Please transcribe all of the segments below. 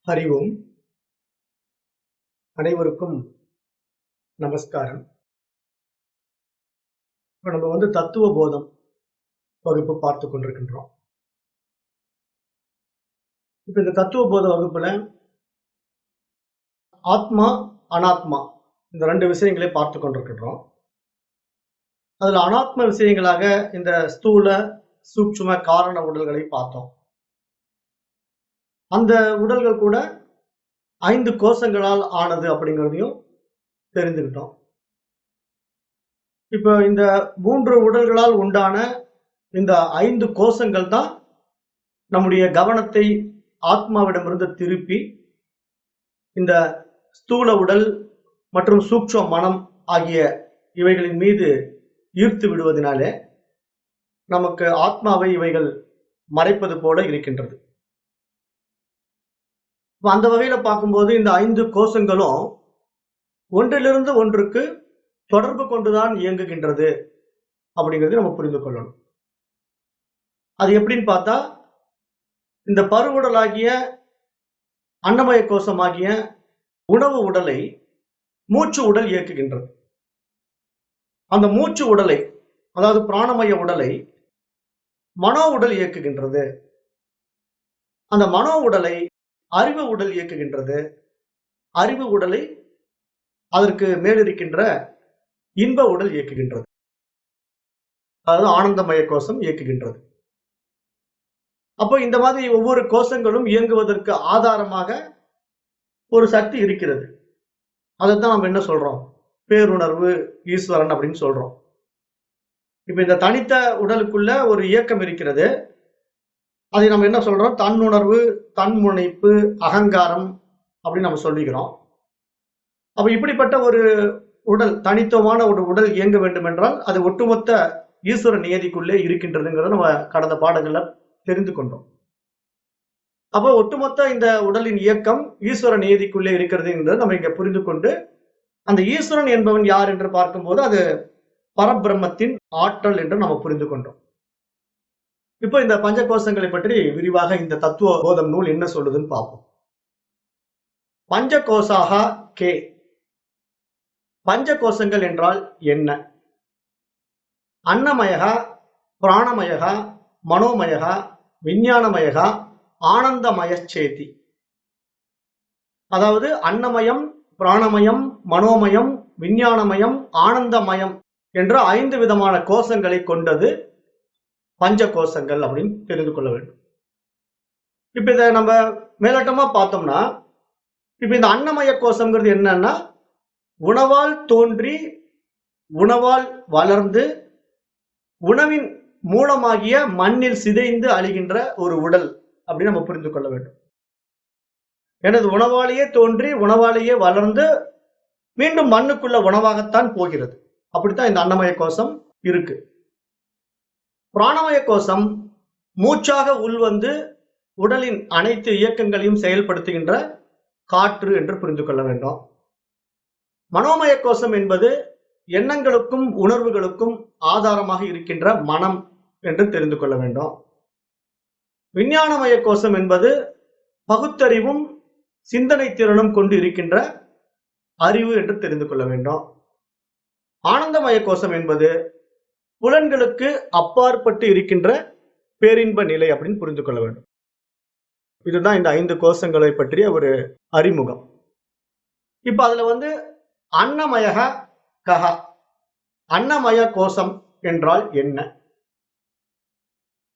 அறிவோம். அனைவருக்கும் நமஸ்காரம். இப்ப நம்ம தத்துவ போதம் வகுப்பு பார்த்துக் கொண்டிருக்கின்றோம். இப்ப இந்த தத்துவ போத வகுப்புல ஆத்மா, அனாத்மா இந்த 2 விஷயங்களை பார்த்துக் கொண்டிருக்கின்றோம். அதுல அனாத்ம விஷயங்களாக இந்த ஸ்தூல, சூட்சும, காரண உடல்களை பார்த்தோம். அந்த உடல்கள் கூட 5 கோஷங்களால் ஆனது அப்படிங்கிறதையும் தெரிந்துக்கிட்டோம். இப்ப இந்த 3 உடல்களால் உண்டான இந்த 5 கோஷங்கள் தான் நம்முடைய கவனத்தை ஆத்மாவிடமிருந்து திருப்பி இந்த ஸ்தூல உடல் மற்றும் சூட்சும மனம் ஆகிய இவைகளின் மீது ஈர்த்து விடுவதனாலே நமக்கு ஆத்மாவை இவைகள் மறைப்பது போல இருக்கின்றது. அந்த வகையில பார்க்கும்போது இந்த 5 கோஷங்களும் ஒன்றிலிருந்து ஒன்றுக்கு தொடர்பு கொண்டுதான் இயங்குகின்றது அப்படிங்கிறது நம்ம புரிந்து கொள்ளணும். அது எப்படின்னு பார்த்தா, இந்த பருவுடலாகிய அன்னமய கோஷமாகிய உணவு உடலை மூச்சு உடல் இயக்குகின்றது. அந்த மூச்சு உடலை, அதாவது பிராணமய உடலை மனோ உடல் இயக்குகின்றது. அந்த மனோ உடலை அறிவு உடல் இயக்குகின்றது. அறிவு உடலை அதற்கு மேலிருக்கின்ற இன்ப உடல் இயக்குகின்றது. அதாவது ஆனந்தமய கோஷம் இயக்குகின்றது. அப்போ இந்த மாதிரி ஒவ்வொரு கோஷங்களும் இயங்குவதற்கு ஆதாரமாக ஒரு சக்தி இருக்கிறது. அதைத்தான் நம்ம என்ன சொல்றோம்? பேருணர்வு, ஈஸ்வரன் அப்படின்னு சொல்றோம். இப்ப இந்த தனித்த உடலுக்குள்ள ஒரு இயக்கம் இருக்கிறது. அதை நம்ம என்ன சொல்றோம்? தன்னுணர்வு, தன்முனைப்பு, அகங்காரம் அப்படின்னு நம்ம சொல்லிக்கிறோம். அப்ப இப்படிப்பட்ட ஒரு உடல், தனித்துவமான ஒரு உடல் இயங்க வேண்டும் என்றால் அது ஒட்டுமொத்த ஈஸ்வர நியதிக்குள்ளே இருக்கின்றதுங்கிறத நம்ம கடந்த பாடங்கள்ல தெரிந்து கொண்டோம். அப்போ ஒட்டுமொத்த இந்த உடலின் இயக்கம் ஈஸ்வர நியதிக்குள்ளே இருக்கிறது என்பதை நம்ம இங்க புரிந்து கொண்டு, அந்த ஈஸ்வரன் என்பவன் யார் என்று பார்க்கும்போது அது பரபிரம்மத்தின் ஆற்றல் என்று நம்ம புரிந்து கொண்டோம். இப்போ இந்த பஞ்சகோஷங்களை பற்றி விரிவாக இந்த தத்துவ போதம் நூல் என்ன சொல்லுதுன்னு பார்ப்போம். பஞ்சகோஷாக கே. பஞ்சகோஷங்கள் என்றால் என்ன? அன்னமயகா, பிராணமயகா, மனோமயகா, விஞ்ஞானமயகா, ஆனந்தமயச்சேதி. அதாவது அன்னமயம், பிராணமயம், மனோமயம், விஞ்ஞானமயம், ஆனந்தமயம் என்ற 5 விதமான கோஷங்களை கொண்டது பஞ்ச கோஷங்கள் அப்படின்னு தெரிந்து கொள்ள வேண்டும். இப்ப இதை நம்ம மேலோட்டமா பார்த்தோம்னா, இப்ப இந்த அன்னமய கோஷம்ங்கிறது என்னன்னா, உணவால் தோன்றி உணவால் வளர்ந்து உணவின் மூலமாகிய மண்ணில் சிதைந்து அழிகின்ற ஒரு உடல் அப்படின்னு நம்ம புரிந்து கொள்ள வேண்டும். எனது உணவாலேயே தோன்றி உணவாலேயே வளர்ந்து மீண்டும் மண்ணுக்குள்ள உணவாகத்தான் போகிறது. அப்படித்தான் இந்த அன்னமய கோஷம் இருக்கு. பிராணமய கோஷம் மூச்சாக உள்வந்து உடலின் அனைத்து இயக்கங்களையும் செயல்படுத்துகின்ற காற்று என்று புரிந்து கொள்ள வேண்டும். மனோமய கோஷம் என்பது எண்ணங்களுக்கும் உணர்வுகளுக்கும் ஆதாரமாக இருக்கின்ற மனம் என்று தெரிந்து கொள்ள வேண்டும். விஞ்ஞானமய கோஷம் என்பது பகுத்தறிவும் சிந்தனை திறனும் கொண்டு இருக்கின்ற அறிவு என்று தெரிந்து கொள்ள வேண்டும். ஆனந்தமய கோஷம் என்பது புலன்களுக்கு அப்பாற்பட்டு இருக்கின்ற பேரின்ப நிலை அப்படின்னு புரிந்து கொள்ள வேண்டும். இதுதான் இந்த 5 கோஷங்களை பற்றிய ஒரு அறிமுகம். இப்ப அதுல அன்னமயக கஹ. அன்னமய கோஷம் என்றால் என்ன?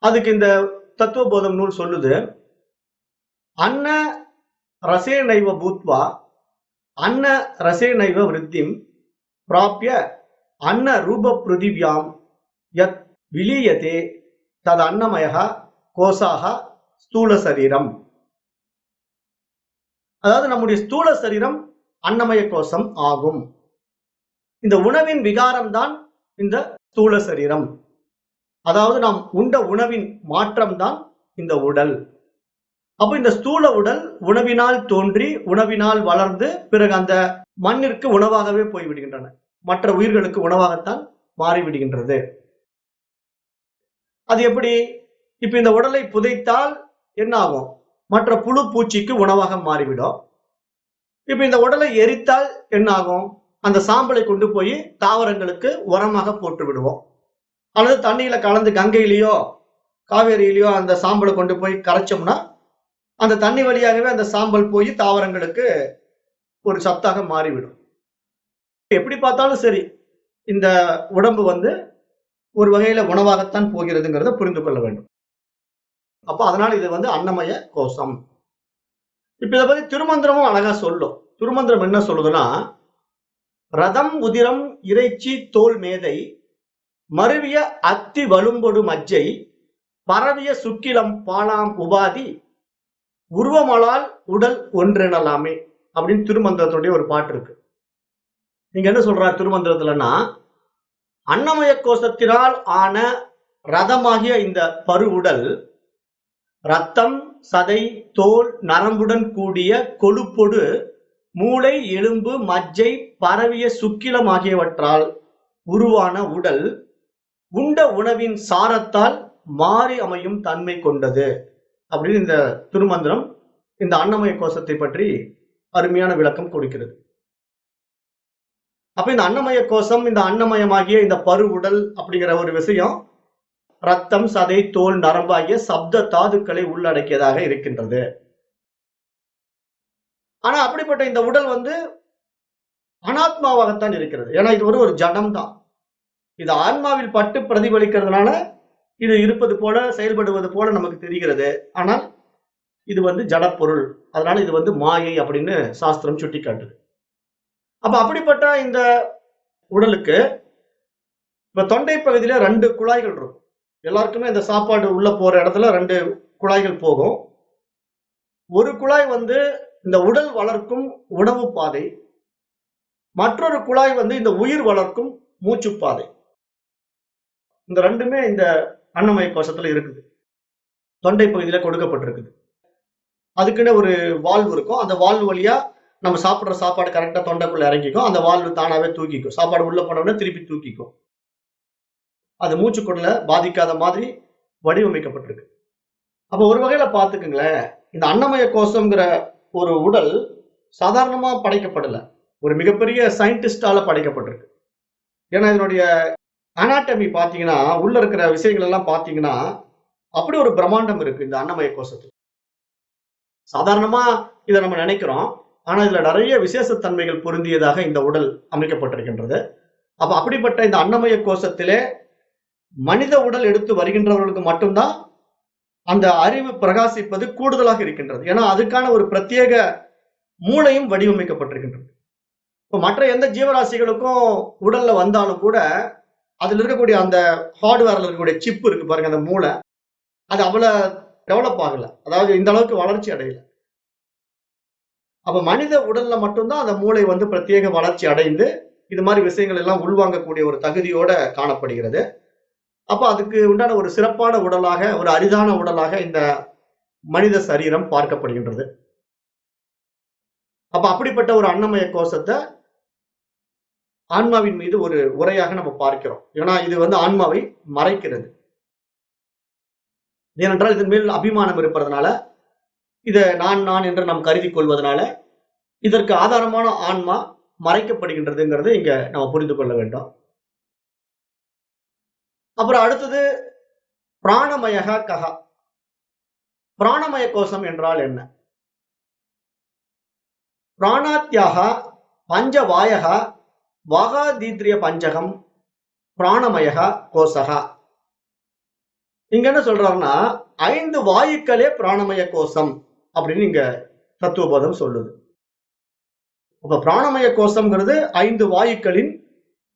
அதுக்கு இந்த தத்துவ போதம் நூல் சொல்லுது, அன்ன ரசேனைவ பூத்வா அன்ன ரசேனைவ விருத்திம் பிராப்ய அன்ன ரூப பிருதிவ்யாம் யத் விலீயதே தது அன்னமய கோஷாக ஸ்தூல சரீரம். அதாவது நம்முடைய ஸ்தூல சரீரம் அன்னமய கோஷம் ஆகும். இந்த உணவின் விகாரம் தான் இந்த ஸ்தூல சரீரம். அதாவது நாம் உண்ட உணவின் மாற்றம் தான் இந்த உடல். அப்ப இந்த ஸ்தூல உடல் உணவினால் தோன்றி உணவினால் வளர்ந்து பிறகு அந்த மண்ணிற்கு உணவாகவே போய்விடுகின்றன. மற்ற உயிர்களுக்கு உணவாகத்தான் மாறிவிடுகின்றது. அது எப்படி? இப்ப இந்த உடலை புதைத்தால் என்ன ஆகும்? மற்ற புழு பூச்சிக்கு உணவாக மாறிவிடும். இப்ப இந்த உடலை எரித்தால் என்ன ஆகும்? அந்த சாம்பலை கொண்டு போய் தாவரங்களுக்கு உரமாக போட்டு விடுவோம். அல்லது தண்ணியில கலந்து கங்கையிலயோ காவேரியிலயோ அந்த சாம்பலை கொண்டு போய் கரைச்சோம்னா அந்த தண்ணி வழியாகவே அந்த சாம்பல் போய் தாவரங்களுக்கு ஒரு சத்தாக மாறிவிடும். எப்படி பார்த்தாலும் சரி, இந்த உடம்பு ஒரு வகையில உணவாகத்தான் போகிறதுங்கிறத புரிந்து கொள்ள வேண்டும். அப்ப அதனால இது அன்னமய கோஷம். இப்ப இதை பத்தி திருமந்திரமும் அழகா சொல்லும். திருமந்திரம் என்ன சொல்லுதுன்னா, ரதம் உதிரம் இறைச்சி தோல் மேதை மருவிய அத்தி வலும்பொடு மஜ்ஜை பரவிய சுக்கிலம் பாலாம் உபாதி உருவமலால் உடல் ஒன்றெனலாமே அப்படின்னு திருமந்திரத்துடைய ஒரு பாட்டு இருக்கு. நீங்க என்ன சொல்றாரு திருமந்திரத்துலன்னா, அன்னமய கோஷத்தினால் ஆன ரதமாகிய இந்த பருவுடல் ரத்தம் சதை தோல் நரம்புடன் கூடிய கொழுப்பொடு மூளை எலும்பு மஜ்ஜை பரவிய சுக்கிலம் ஆகியவற்றால் உருவான உடல் உண்ட உணவின் சாரத்தால் மாறி அமையும் தன்மை கொண்டது அப்படின்னு இந்த திருமந்திரம் இந்த அன்னமய கோஷத்தை பற்றி அருமையான விளக்கம் கொடுக்கிறது. அப்ப இந்த அன்னமய கோஷம், இந்த அன்னமயமாகிய இந்த பருவுடல் அப்படிங்கிற ஒரு விஷயம் ரத்தம் சதை தோல் நரம்பு ஆகிய சப்த தாதுக்களை உள்ளடக்கியதாக இருக்கின்றது. ஆனா அப்படிப்பட்ட இந்த உடல் அனாத்மாவாகத்தான் இருக்கிறது. ஏன்னா இது ஒரு ஜடம் தான். இது ஆன்மாவில் பட்டு பிரதிபலிக்கிறதுனால இது இருப்பது போல செயல்படுவது போல நமக்கு தெரிகிறது. ஆனால் இது ஜடப்பொருள். அதனால இது மாயை அப்படின்னு சாஸ்திரம் சுட்டி காட்டுது. அப்ப அப்படிப்பட்ட இந்த உடலுக்கு இப்ப தொண்டை பகுதியில 2 குழாய்கள் இருக்கும். எல்லாருக்குமே இந்த சாப்பாடு உள்ள போற இடத்துல 2 குழாய்கள் போகும். ஒரு குழாய் இந்த உடல் வளர்க்கும் உணவு பாதை, மற்றொரு குழாய் இந்த உயிர் வளர்க்கும் மூச்சு பாதை. இந்த 2மே இந்த அன்னமய கோஷத்துல இருக்குது. தொண்டை பகுதியில கொடுக்கப்பட்டிருக்குது. அதுக்குன்னு ஒரு வால்வு இருக்கும். அந்த வால்வு வழியா நம்ம சாப்பிடுற சாப்பாடு கரெக்டா தொண்டைக்குள்ள இறங்கிக்கும். அந்த வால்வு தானாவே தூக்கிக்கும். சாப்பாடு உள்ள போனோடனே திருப்பி தூக்கிக்கும். அது மூச்சுக்குள்ள பாதிக்காத மாதிரி வடிவமைக்கப்பட்டிருக்கு. அப்ப ஒரு வகையில பாத்துக்குங்களேன், இந்த அன்னமய கோஷம்ங்கிற ஒரு உடல் சாதாரணமா படைக்கப்படல. ஒரு மிகப்பெரிய சயின்டிஸ்டால படைக்கப்பட்டிருக்கு. ஏன்னா இதனுடைய அனாட்டமி பாத்தீங்கன்னா, உள்ள இருக்கிற விஷயங்கள் எல்லாம் பாத்தீங்கன்னா அப்படி ஒரு பிரம்மாண்டம் இருக்கு இந்த அன்னமய கோஷத்துக்கு. சாதாரணமா இதை நம்ம நினைக்கிறோம். ஆனா இதுல நிறைய விசேஷத்தன்மைகள் பொருந்தியதாக இந்த உடல் அமைக்கப்பட்டிருக்கின்றது. அப்ப அப்படிப்பட்ட இந்த அன்னமய கோஷத்திலே மனித உடல் எடுத்து வருகின்றவர்களுக்கு மட்டும்தான் அந்த அறிவு பிரகாசிப்பது கூடுதலாக இருக்கின்றது. ஏன்னா அதுக்கான ஒரு பிரத்யேக மூளையும் வடிவமைக்கப்பட்டிருக்கின்றது. இப்ப மற்ற எந்த ஜீவராசிகளுக்கும் உடல்ல வந்தாலும் கூட அதுல இருக்கக்கூடிய அந்த ஹார்ட்வேர்ல இருக்கக்கூடிய சிப் இருக்கு பாருங்க, அந்த மூளை, அது அவ்வளவு டெவலப் ஆகல. அதாவது இந்த அளவுக்கு வளர்ச்சி அடையல. அப்ப மனித உடல்ல மட்டும்தான் அந்த மூளை பிரத்யேக வளர்ச்சி அடைந்து இது மாதிரி விஷயங்கள் எல்லாம் உள்வாங்கக்கூடிய ஒரு தகுதியோட காணப்படுகிறது. அப்ப அதுக்கு உண்டான ஒரு சிறப்பான உடலாக, ஒரு அரிதான உடலாக இந்த மனித சரீரம் பார்க்கப்படுகின்றது. அப்ப அப்படிப்பட்ட ஒரு அன்னமய கோஷத்தை ஆன்மாவின் மீது ஒரு உரையாக நம்ம பார்க்கிறோம். ஏன்னா இது ஆன்மாவை மறைக்கிறது. ஏனென்றால் இதன் மேல் அபிமானம் இருப்பதனால, இதை நான் என்று நாம் கருதி கொள்வதனால இதற்கு ஆதாரமான ஆன்மா மறைக்கப்படுகின்றதுங்கிறது இங்க நம்ம புரிந்து கொள்ள வேண்டும். அப்புறம் அடுத்தது பிராணமயக கஹா. பிராணமய கோஷம் என்றால் என்ன? பிராணாத்யாக பஞ்சவாயக வாகாதீத்ரிய பஞ்சகம் பிராணமயக கோஷகா. இங்க என்ன சொல்றாருன்னா, 5 வாயுக்களே பிராணமய கோஷம் அப்படின்னு இங்க தத்துவபோதம் சொல்லுது. அப்ப பிராணமய கோஷம்ங்கிறது 5 வாயுக்களின்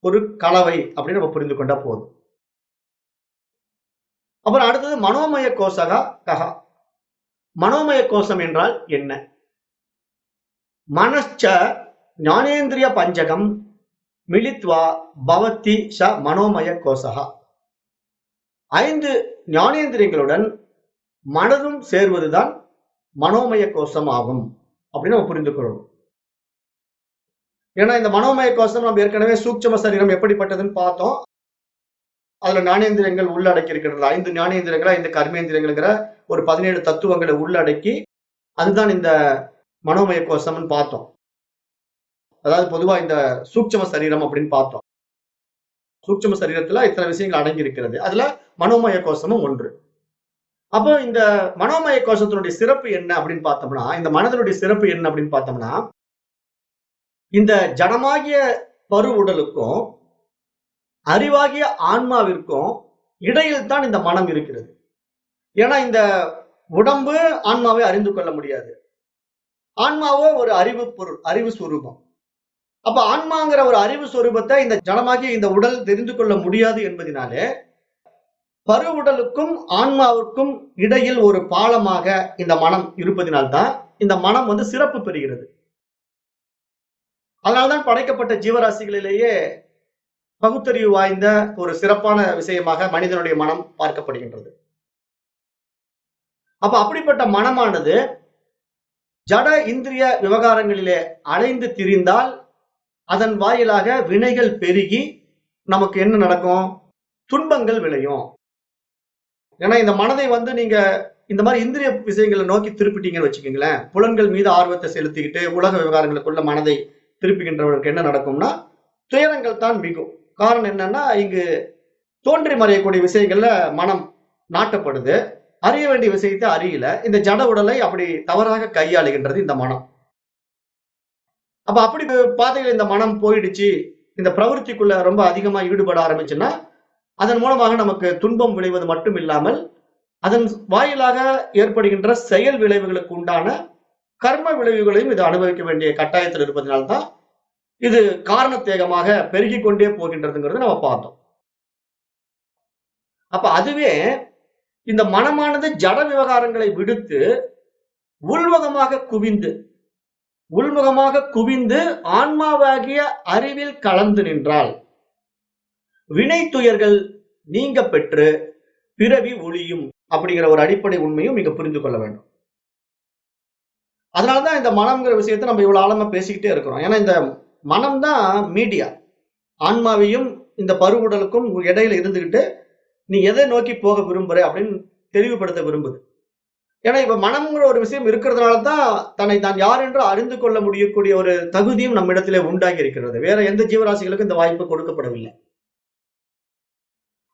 ஒரு கலவை அப்படின்னு நம்ம புரிந்து கொண்டா போதும். அப்புறம் அடுத்தது மனோமய கோஷகா கஹா. மனோமய கோஷம் என்றால் என்ன? மனச்ச ஞானேந்திரிய பஞ்சகம் மிலித்வா பவதி ச மனோமய கோஷகா. 5 ஞானேந்திரியங்களுடன் மனதும் சேர்வதுதான் மனோமய கோஷம் ஆகும் அப்படின்னு நம்ம புரிந்து கொள்ளணும். ஏன்னா இந்த மனோமய கோஷம் நம்ம ஏற்கனவே சூட்சும சரீரம் எப்படிப்பட்டதுன்னு பார்த்தோம். அதுல ஞானேந்திரியங்கள் உள்ளடக்கி இருக்கிறது. 5 ஞானேந்திரியங்களா 5 கர்மேந்திரியங்கள்ங்கிற ஒரு 17 தத்துவங்களை உள்ளடக்கி அதுதான் இந்த மனோமய கோஷம்னு பார்த்தோம். அதாவது பொதுவா இந்த சூட்சும சரீரம் அப்படின்னு பார்த்தோம். சூட்சும சரீரத்துல இத்தனை விஷயங்கள் அடங்கி இருக்கிறது. அதுல மனோமய கோஷமும் ஒன்று. அப்போ இந்த மனோமய கோஷத்தினுடைய சிறப்பு என்ன அப்படின்னு பார்த்தோம்னா, இந்த மனதனுடைய சிறப்பு என்ன அப்படின்னு பார்த்தோம்னா, இந்த ஜடமாகிய பரு உடலுக்கும் அறிவாகிய ஆன்மாவிற்கும் இடையில் தான் இந்த மனம் இருக்கிறது. ஏன்னா இந்த உடம்பு ஆன்மாவை அறிந்து கொள்ள முடியாது. ஆன்மாவோ ஒரு அறிவு பொருள், அறிவு சுரூபம். அப்ப ஆன்மாங்கிற ஒரு அறிவு சுரூபத்தை இந்த ஜடமாகிய இந்த உடல் தெரிந்து கொள்ள முடியாது என்பதனாலே, பரு உடலுக்கும் ஆன்மாவுக்கும் இடையில் ஒரு பாலமாக இந்த மனம் இருப்பதினால்தான் இந்த மனம் சிறப்பு பெறுகிறது. அதனால்தான் படைக்கப்பட்ட ஜீவராசிகளிலேயே பகுத்தறிவு வாய்ந்த ஒரு சிறப்பான விஷயமாக மனிதனுடைய மனம் பார்க்கப்படுகின்றது. அப்ப அப்படிப்பட்ட மனமானது ஜட இந்திரிய விவகாரங்களிலே அலைந்து திரிந்தால் அதன் வாயிலாக வினைகள் பெருகி நமக்கு என்ன நடக்கும்? துன்பங்கள் விளையும். ஏன்னா இந்த மனதை நீங்க இந்த மாதிரி இந்திரிய விஷயங்களை நோக்கி திருப்பிட்டீங்கன்னு வச்சுக்கீங்களேன், புலன்கள் மீது ஆர்வத்தை செலுத்திக்கிட்டு உலக விவகாரங்களுக்குள்ள மனதை திருப்புகின்றவர்களுக்கு என்ன நடக்கும்னா துயரங்கள் தான் மிகும். காரணம் என்னன்னா, இங்கு தோன்றி மறையக்கூடிய விஷயங்கள்ல மனம் நாட்டப்படுது. அறிய வேண்டிய விஷயத்தை அறியல. இந்த ஜட உடலை அப்படி தவறாக கையாளுகின்றது இந்த மனம். அப்ப அப்படி பாதையில் இந்த மனம் போயிடுச்சு, இந்த பிரவருத்திக்குள்ள ரொம்ப அதிகமா ஈடுபட ஆரம்பிச்சுன்னா, அதன் மூலமாக நமக்கு துன்பம் விளைவது மட்டும் இல்லாமல் அதன் வாயிலாக ஏற்படுகின்ற செயல் விளைவுகளுக்கு உண்டான கர்ம விளைவுகளையும் இது அனுபவிக்க வேண்டிய கட்டாயத்தில் இருப்பதனால்தான் இது காரணத்தேகமாக பெருகிக் கொண்டே போகின்றதுங்கிறது நம்ம பார்த்தோம். அப்ப அதுவே இந்த மனமானது ஜட விவகாரங்களை விடுத்து உள்முகமாக குவிந்து ஆன்மாவாகிய அறிவில் கலந்து நின்றால் வினை துயர்கள் நீங்க பெற்று பிறவி ஒளியும் அப்படிங்கிற ஒரு அடிப்படை உண்மையும் நீங்க புரிந்து கொள்ள வேண்டும். அதனாலதான் இந்த மனம்ங்கிற விஷயத்தை நம்ம இவ்வளவு ஆழமா பேசிக்கிட்டே இருக்கிறோம். ஏன்னா இந்த மனம் தான் மீடியா. ஆன்மாவையும் இந்த பருவுடலுக்கும் இடையில இருந்துகிட்டு நீ எதை நோக்கி போக விரும்புற அப்படின்னு தெளிவுபடுத்த விரும்புது. ஏன்னா இப்ப மனம்ங்கிற ஒரு விஷயம் இருக்கிறதுனாலதான் தன்னை தான் யார் என்று அறிந்து கொள்ள முடியக்கூடிய ஒரு தகுதியும் நம்ம இடத்திலே உண்டாகி இருக்கிறது. வேற எந்த ஜீவராசிகளுக்கும் இந்த வாய்ப்பு கொடுக்கப்படவில்லை.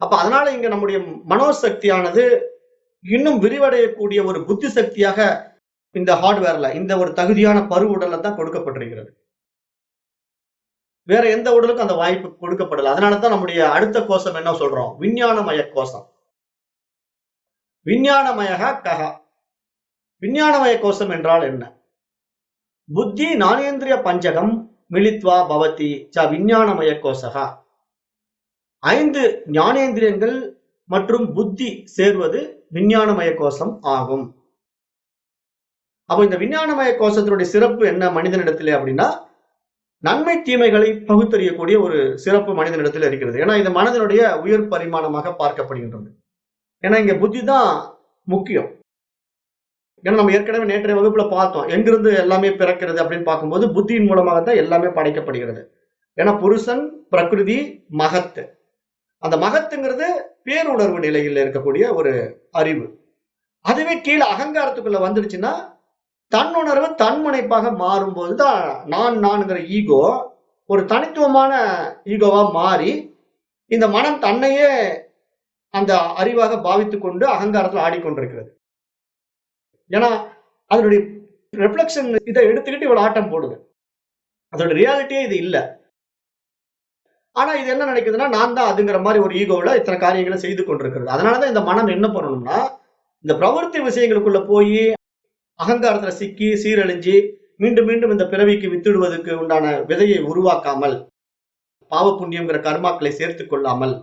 அப்ப அதனால இங்க நம்முடைய மனோசக்தியானது இன்னும் விரிவடையக்கூடிய ஒரு புத்தி சக்தியாக இந்த ஹார்ட்வேர்ல இந்த ஒரு தகுதியான பரு உடல்ல தான் கொடுக்கப்பட்டிருக்கிறது. வேற எந்த உடலுக்கும் அந்த வாய்ப்பு கொடுக்கப்படல. அதனாலதான் நம்முடைய அடுத்த கோஷம் என்ன சொல்றோம்? விஞ்ஞானமய கோஷம். விஞ்ஞானமய கஹ. விஞ்ஞானமய கோஷம் என்றால் என்ன? புத்தி ஞானேந்திரிய பஞ்சகம் மிலித்வா பவதி ச விஞ்ஞானமய கோஷகா. 5 ஞானேந்திரியங்கள் மற்றும் புத்தி சேர்வது விஞ்ஞானமய கோஷம் ஆகும். அப்ப இந்த விஞ்ஞானமய கோஷத்தினுடைய சிறப்பு என்ன மனிதனிடத்திலே அப்படின்னா, நன்மை தீமைகளை பகுத்தறியக்கூடிய ஒரு சிறப்பு மனிதனிடத்தில் இருக்கிறது. ஏன்னா இந்த மனதனுடைய உயர் பரிமாணமாக பார்க்கப்படுகின்றது. ஏன்னா இங்க புத்தி தான் முக்கியம். ஏன்னா நம்ம ஏற்கனவே நேற்றைய வகுப்புல பார்த்தோம், எங்கிருந்து எல்லாமே பிறக்கிறது அப்படின்னு பார்க்கும்போது புத்தியின் மூலமாகத்தான் எல்லாமே படைக்கப்படுகிறது. ஏன்னா புருஷன், பிரகிருதி, மகத்து. அந்த மகத்துங்கிறது பேருணர்வு நிலையில் இருக்கக்கூடிய ஒரு அறிவு. அதுவே கீழே அகங்காரத்துக்குள்ள வந்துடுச்சுன்னா தன்னுணர்வு தன்முனைப்பாக மாறும்போதுதான் நான்கிற ஈகோ ஒரு தனித்துவமான ஈகோவா மாறி இந்த மனம் தன்னையே அந்த அறிவாக பாவித்துக் கொண்டு அகங்காரத்தில் ஆடிக்கொண்டிருக்கிறது. ஏன்னா அதனுடைய ரிஃப்ளெக்ஷன் இதை எடுத்துக்கிட்டு இவ்வளவு ஆட்டம் போடுது. அதோட ரியாலிட்டியே இது இல்லை. ஆனா இது என்ன நினைக்குதுன்னா, நான் தான் அதுங்கிற மாதிரி ஒரு ஈகோல இத்தனை காரியங்களை செய்து கொண்டிருக்கிறது. அதனாலதான் இந்த மனம் என்ன பண்ணணும்னா, இந்த பிரவர்த்தி விஷயங்களுக்குள்ள போய் அகங்காரத்துல சிக்கி சீரழிஞ்சு மீண்டும் மீண்டும் இந்த பிறவிக்கு வித்துடுவதற்கு உண்டான விதையை உருவாக்காமல், பாவ புண்ணியங்கிற கர்மாக்களை சேர்த்துக் கொள்ளாமல்,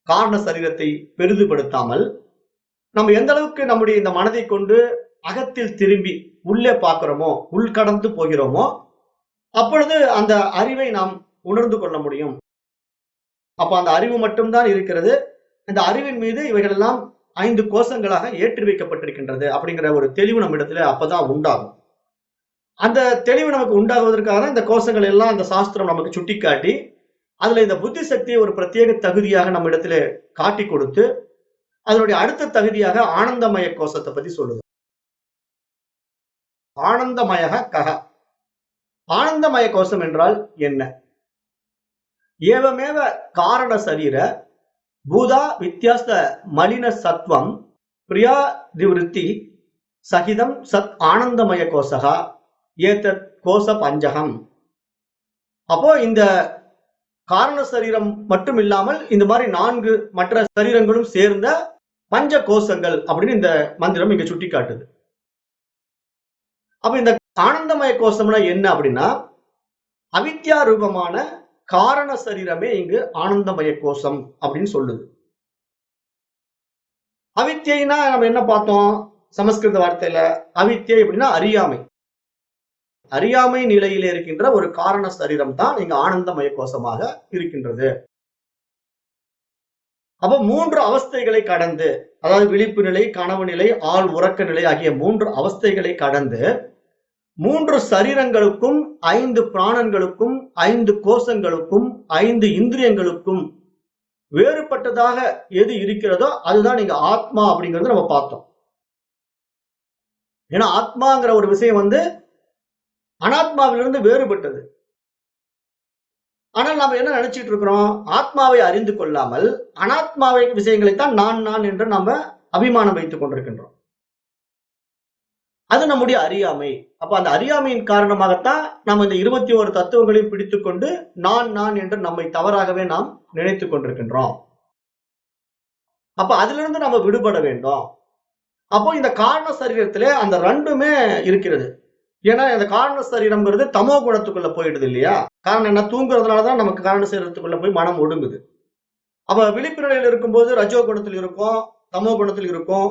காரண சரீரத்தை பெரிதுபடுத்தாமல், நம்ம எந்த அளவுக்கு நம்முடைய இந்த மனதை கொண்டு அகத்தில் திரும்பி உள்ளே பார்க்கிறோமோ, உள்கடந்து போகிறோமோ, அப்பொழுது அந்த அறிவை நாம் உணர்ந்து கொள்ள முடியும். அப்ப அந்த அறிவு மட்டும்தான் இருக்கிறது. இந்த அறிவின் மீது இவைகள் எல்லாம் 5 கோஷங்களாக ஏற்றி வைக்கப்பட்டிருக்கின்றது அப்படிங்கிற ஒரு தெளிவு நம்ம இடத்துல அப்பதான் உண்டாகும். அந்த தெளிவு நமக்கு உண்டாகுவதற்காக இந்த கோஷங்கள் எல்லாம் இந்த சாஸ்திரம் நமக்கு சுட்டிக்காட்டி, அதுல இந்த புத்தி சக்தியை ஒரு பிரத்யேக தகுதியாக நம்ம இடத்துல காட்டி கொடுத்து, அதனுடைய அடுத்த தகுதியாக ஆனந்தமய கோஷத்தை பத்தி சொல்லுது. ஆனந்தமயக கக. ஆனந்தமய கோஷம் என்றால் என்ன? ஏவமேவ காரண சரீர பூதா வித்தியாச மலின சத்வம் பிரியாதிவிருத்தி சகிதம் சத் ஆனந்தமய கோஷகா ஏதத் கோஷ பஞ்சகம். அப்போ இந்த காரண சரீரம் மட்டும் இல்லாமல் இந்த மாதிரி 4 மற்ற சரீரங்களும் சேர்ந்த பஞ்ச கோஷங்கள் அப்படின்னு இந்த மந்திரம் இங்க சுட்டி காட்டுது. அப்ப இந்த ஆனந்தமய கோஷம்னா என்ன அப்படின்னா, அவித்யா ரூபமான காரண சரீரமே இங்கு ஆனந்தமய கோஷம் அப்படின்னு சொல்லுது. அவித்யைனா நம்ம என்ன பார்த்தோம் சமஸ்கிருத வார்த்தையில? அவித்யை அப்படின்னா அறியாமை. அறியாமை நிலையில இருக்கின்ற ஒரு காரண சரீரம் தான் இங்க ஆனந்தமய கோஷமாக இருக்கின்றது. அப்ப 3 அவஸ்தைகளை கடந்து, அதாவது விழிப்பு நிலை, கனவு நிலை, ஆழ் உறக்க நிலை ஆகிய 3 அவஸ்தைகளை கடந்து 3 சரீரங்களுக்கும் 5 பிராணன்களுக்கும் 5 கோஷங்களுக்கும் 5 இந்திரியங்களுக்கும் வேறுபட்டதாக எது இருக்கிறதோ அதுதான் நீங்க ஆத்மா அப்படிங்கறது நம்ம பார்த்தோம். ஏன்னா ஆத்மாங்கிற ஒரு விஷயம் அனாத்மாவிலிருந்து வேறுபட்டது. ஆனால் நாம என்ன நினைச்சிட்டு இருக்கிறோம்? ஆத்மாவை அறிந்து கொள்ளாமல் அனாத்மாவை விஷயங்களைத்தான் நான் என்று நாம அபிமானம் வைத்துக் கொண்டிருக்கின்றோம். அது நம்முடைய அறியாமை. அப்ப அந்த அறியாமையின் காரணமாகத்தான் நாம் இந்த 21 தத்துவங்களையும் பிடித்துக் கொண்டு நான் என்று நம்மை தவறாகவே நாம் நினைத்துக் கொண்டிருக்கின்றோம். அப்ப அதிலிருந்து நம்ம விடுபட வேண்டும். அப்போ இந்த காரண சரீரத்திலே அந்த 2மே இருக்கிறது. ஏன்னா இந்த காரண சரீரம்ங்கிறது தமோ குணத்துக்குள்ள போயிடுது இல்லையா? காரணம் என்ன? தூங்குறதுனாலதான் நமக்கு காரண சரீரத்துக்குள்ள போய் மனம் ஒடுங்குது. அப்ப விழிப்பு நிலையில் இருக்கும்போது ரஜோ குணத்தில் இருக்கும், தமோ குணத்தில் இருக்கும்,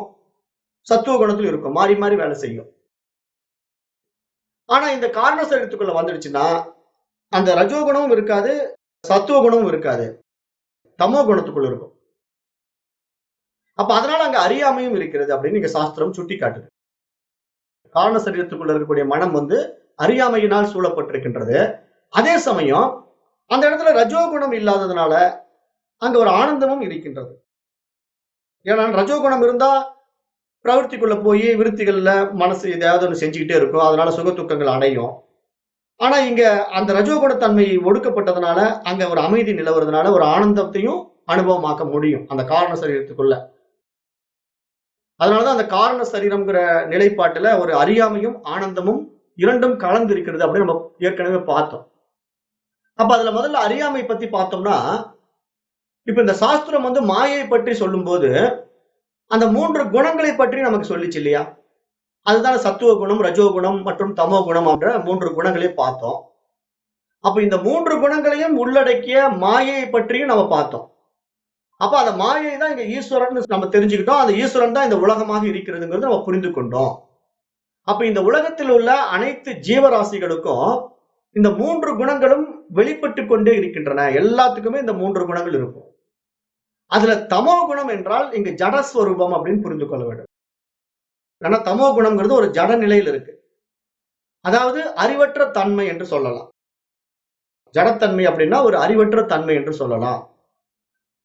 சத்துவ குணத்தில் இருக்கும், மாறி மாறி வேலை செய்யும். ஆனா இந்த காரண சரீரத்துக்குள்ள வந்துடுச்சுன்னா அந்த ரஜோ குணமும் இருக்காது, சத்துவ குணமும் இருக்காது, தமோ குணத்துக்குள்ள இருக்கும். அப்ப அதனால அங்க அறியாமையும் இருக்கிறது அப்படின்னு இங்க சாஸ்திரம் சுட்டி காட்டுது. காரண சரீரத்துக்குள்ள இருக்கக்கூடிய மனம் அறியாமையினால் சூழப்பட்டிருக்கின்றது. அதே சமயம் அந்த இடத்துல ரஜோகுணம் இல்லாததுனால அங்க ஒரு ஆனந்தமும் இருக்கின்றது. ஏன்னா ரஜோகுணம் இருந்தா பிரவൃத்திக்குள்ள போய் விருத்திகள்ல மனசு எதையாவது ஒன்று செஞ்சுக்கிட்டே இருக்கும், அதனால சுக துக்கங்கள் அடையும். ஆனா இங்க அந்த ரஜோகுண தன்மை ஒடுக்கப்பட்டதுனால அங்க ஒரு அமைதி நிலவுறதுனால ஒரு ஆனந்தத்தையும் அனுபவமாக்க முடியும் அந்த காரண சரீரத்துக்குள்ள. அதனாலதான் அந்த காரண சரீரம்ங்கிற நிலைப்பாட்டுல ஒரு அறியாமையும் ஆனந்தமும் 2ம் கலந்து இருக்கிறது அப்படின்னு நம்ம ஏற்கனவே பார்த்தோம். அப்ப அதுல முதல்ல அறியாமை பத்தி பார்த்தோம்னா, இப்ப இந்த சாஸ்திரம் மாயை பற்றி சொல்லும் போது அந்த 3 குணங்களை பற்றி நமக்கு சொல்லிச்சு இல்லையா? அதுதான் சத்துவ குணம், ரஜோ குணம் மற்றும் தமோ குணம் என்ற 3 குணங்களை பார்த்தோம். அப்ப இந்த 3 குணங்களையும் உள்ளடக்கிய மாயை பற்றியும் நம்ம பார்த்தோம். அப்ப அந்த மாயை தான் இங்க ஈஸ்வரன் நம்ம தெரிஞ்சுக்கிட்டோம். அந்த ஈஸ்வரன் தான் இந்த உலகமாக இருக்கிறதுங்கிறது நம்ம புரிந்து கொண்டோம். அப்ப இந்த உலகத்தில் உள்ள அனைத்து ஜீவராசிகளுக்கும் இந்த 3 குணங்களும் வெளிப்பட்டு கொண்டே இருக்கின்றன. எல்லாத்துக்குமே இந்த 3 குணங்கள் இருக்கும். அதுல தமோ குணம் என்றால் இங்கு ஜடஸ்வரூபம் அப்படின்னு புரிந்து கொள்ள வேண்டும். ஏன்னா தமோ குணம்ங்கிறது ஒரு ஜட நிலையில் இருக்கு. அதாவது அறிவற்ற தன்மை என்று சொல்லலாம். ஜடத்தன்மை அப்படின்னா ஒரு அறிவற்ற தன்மை என்று சொல்லலாம்.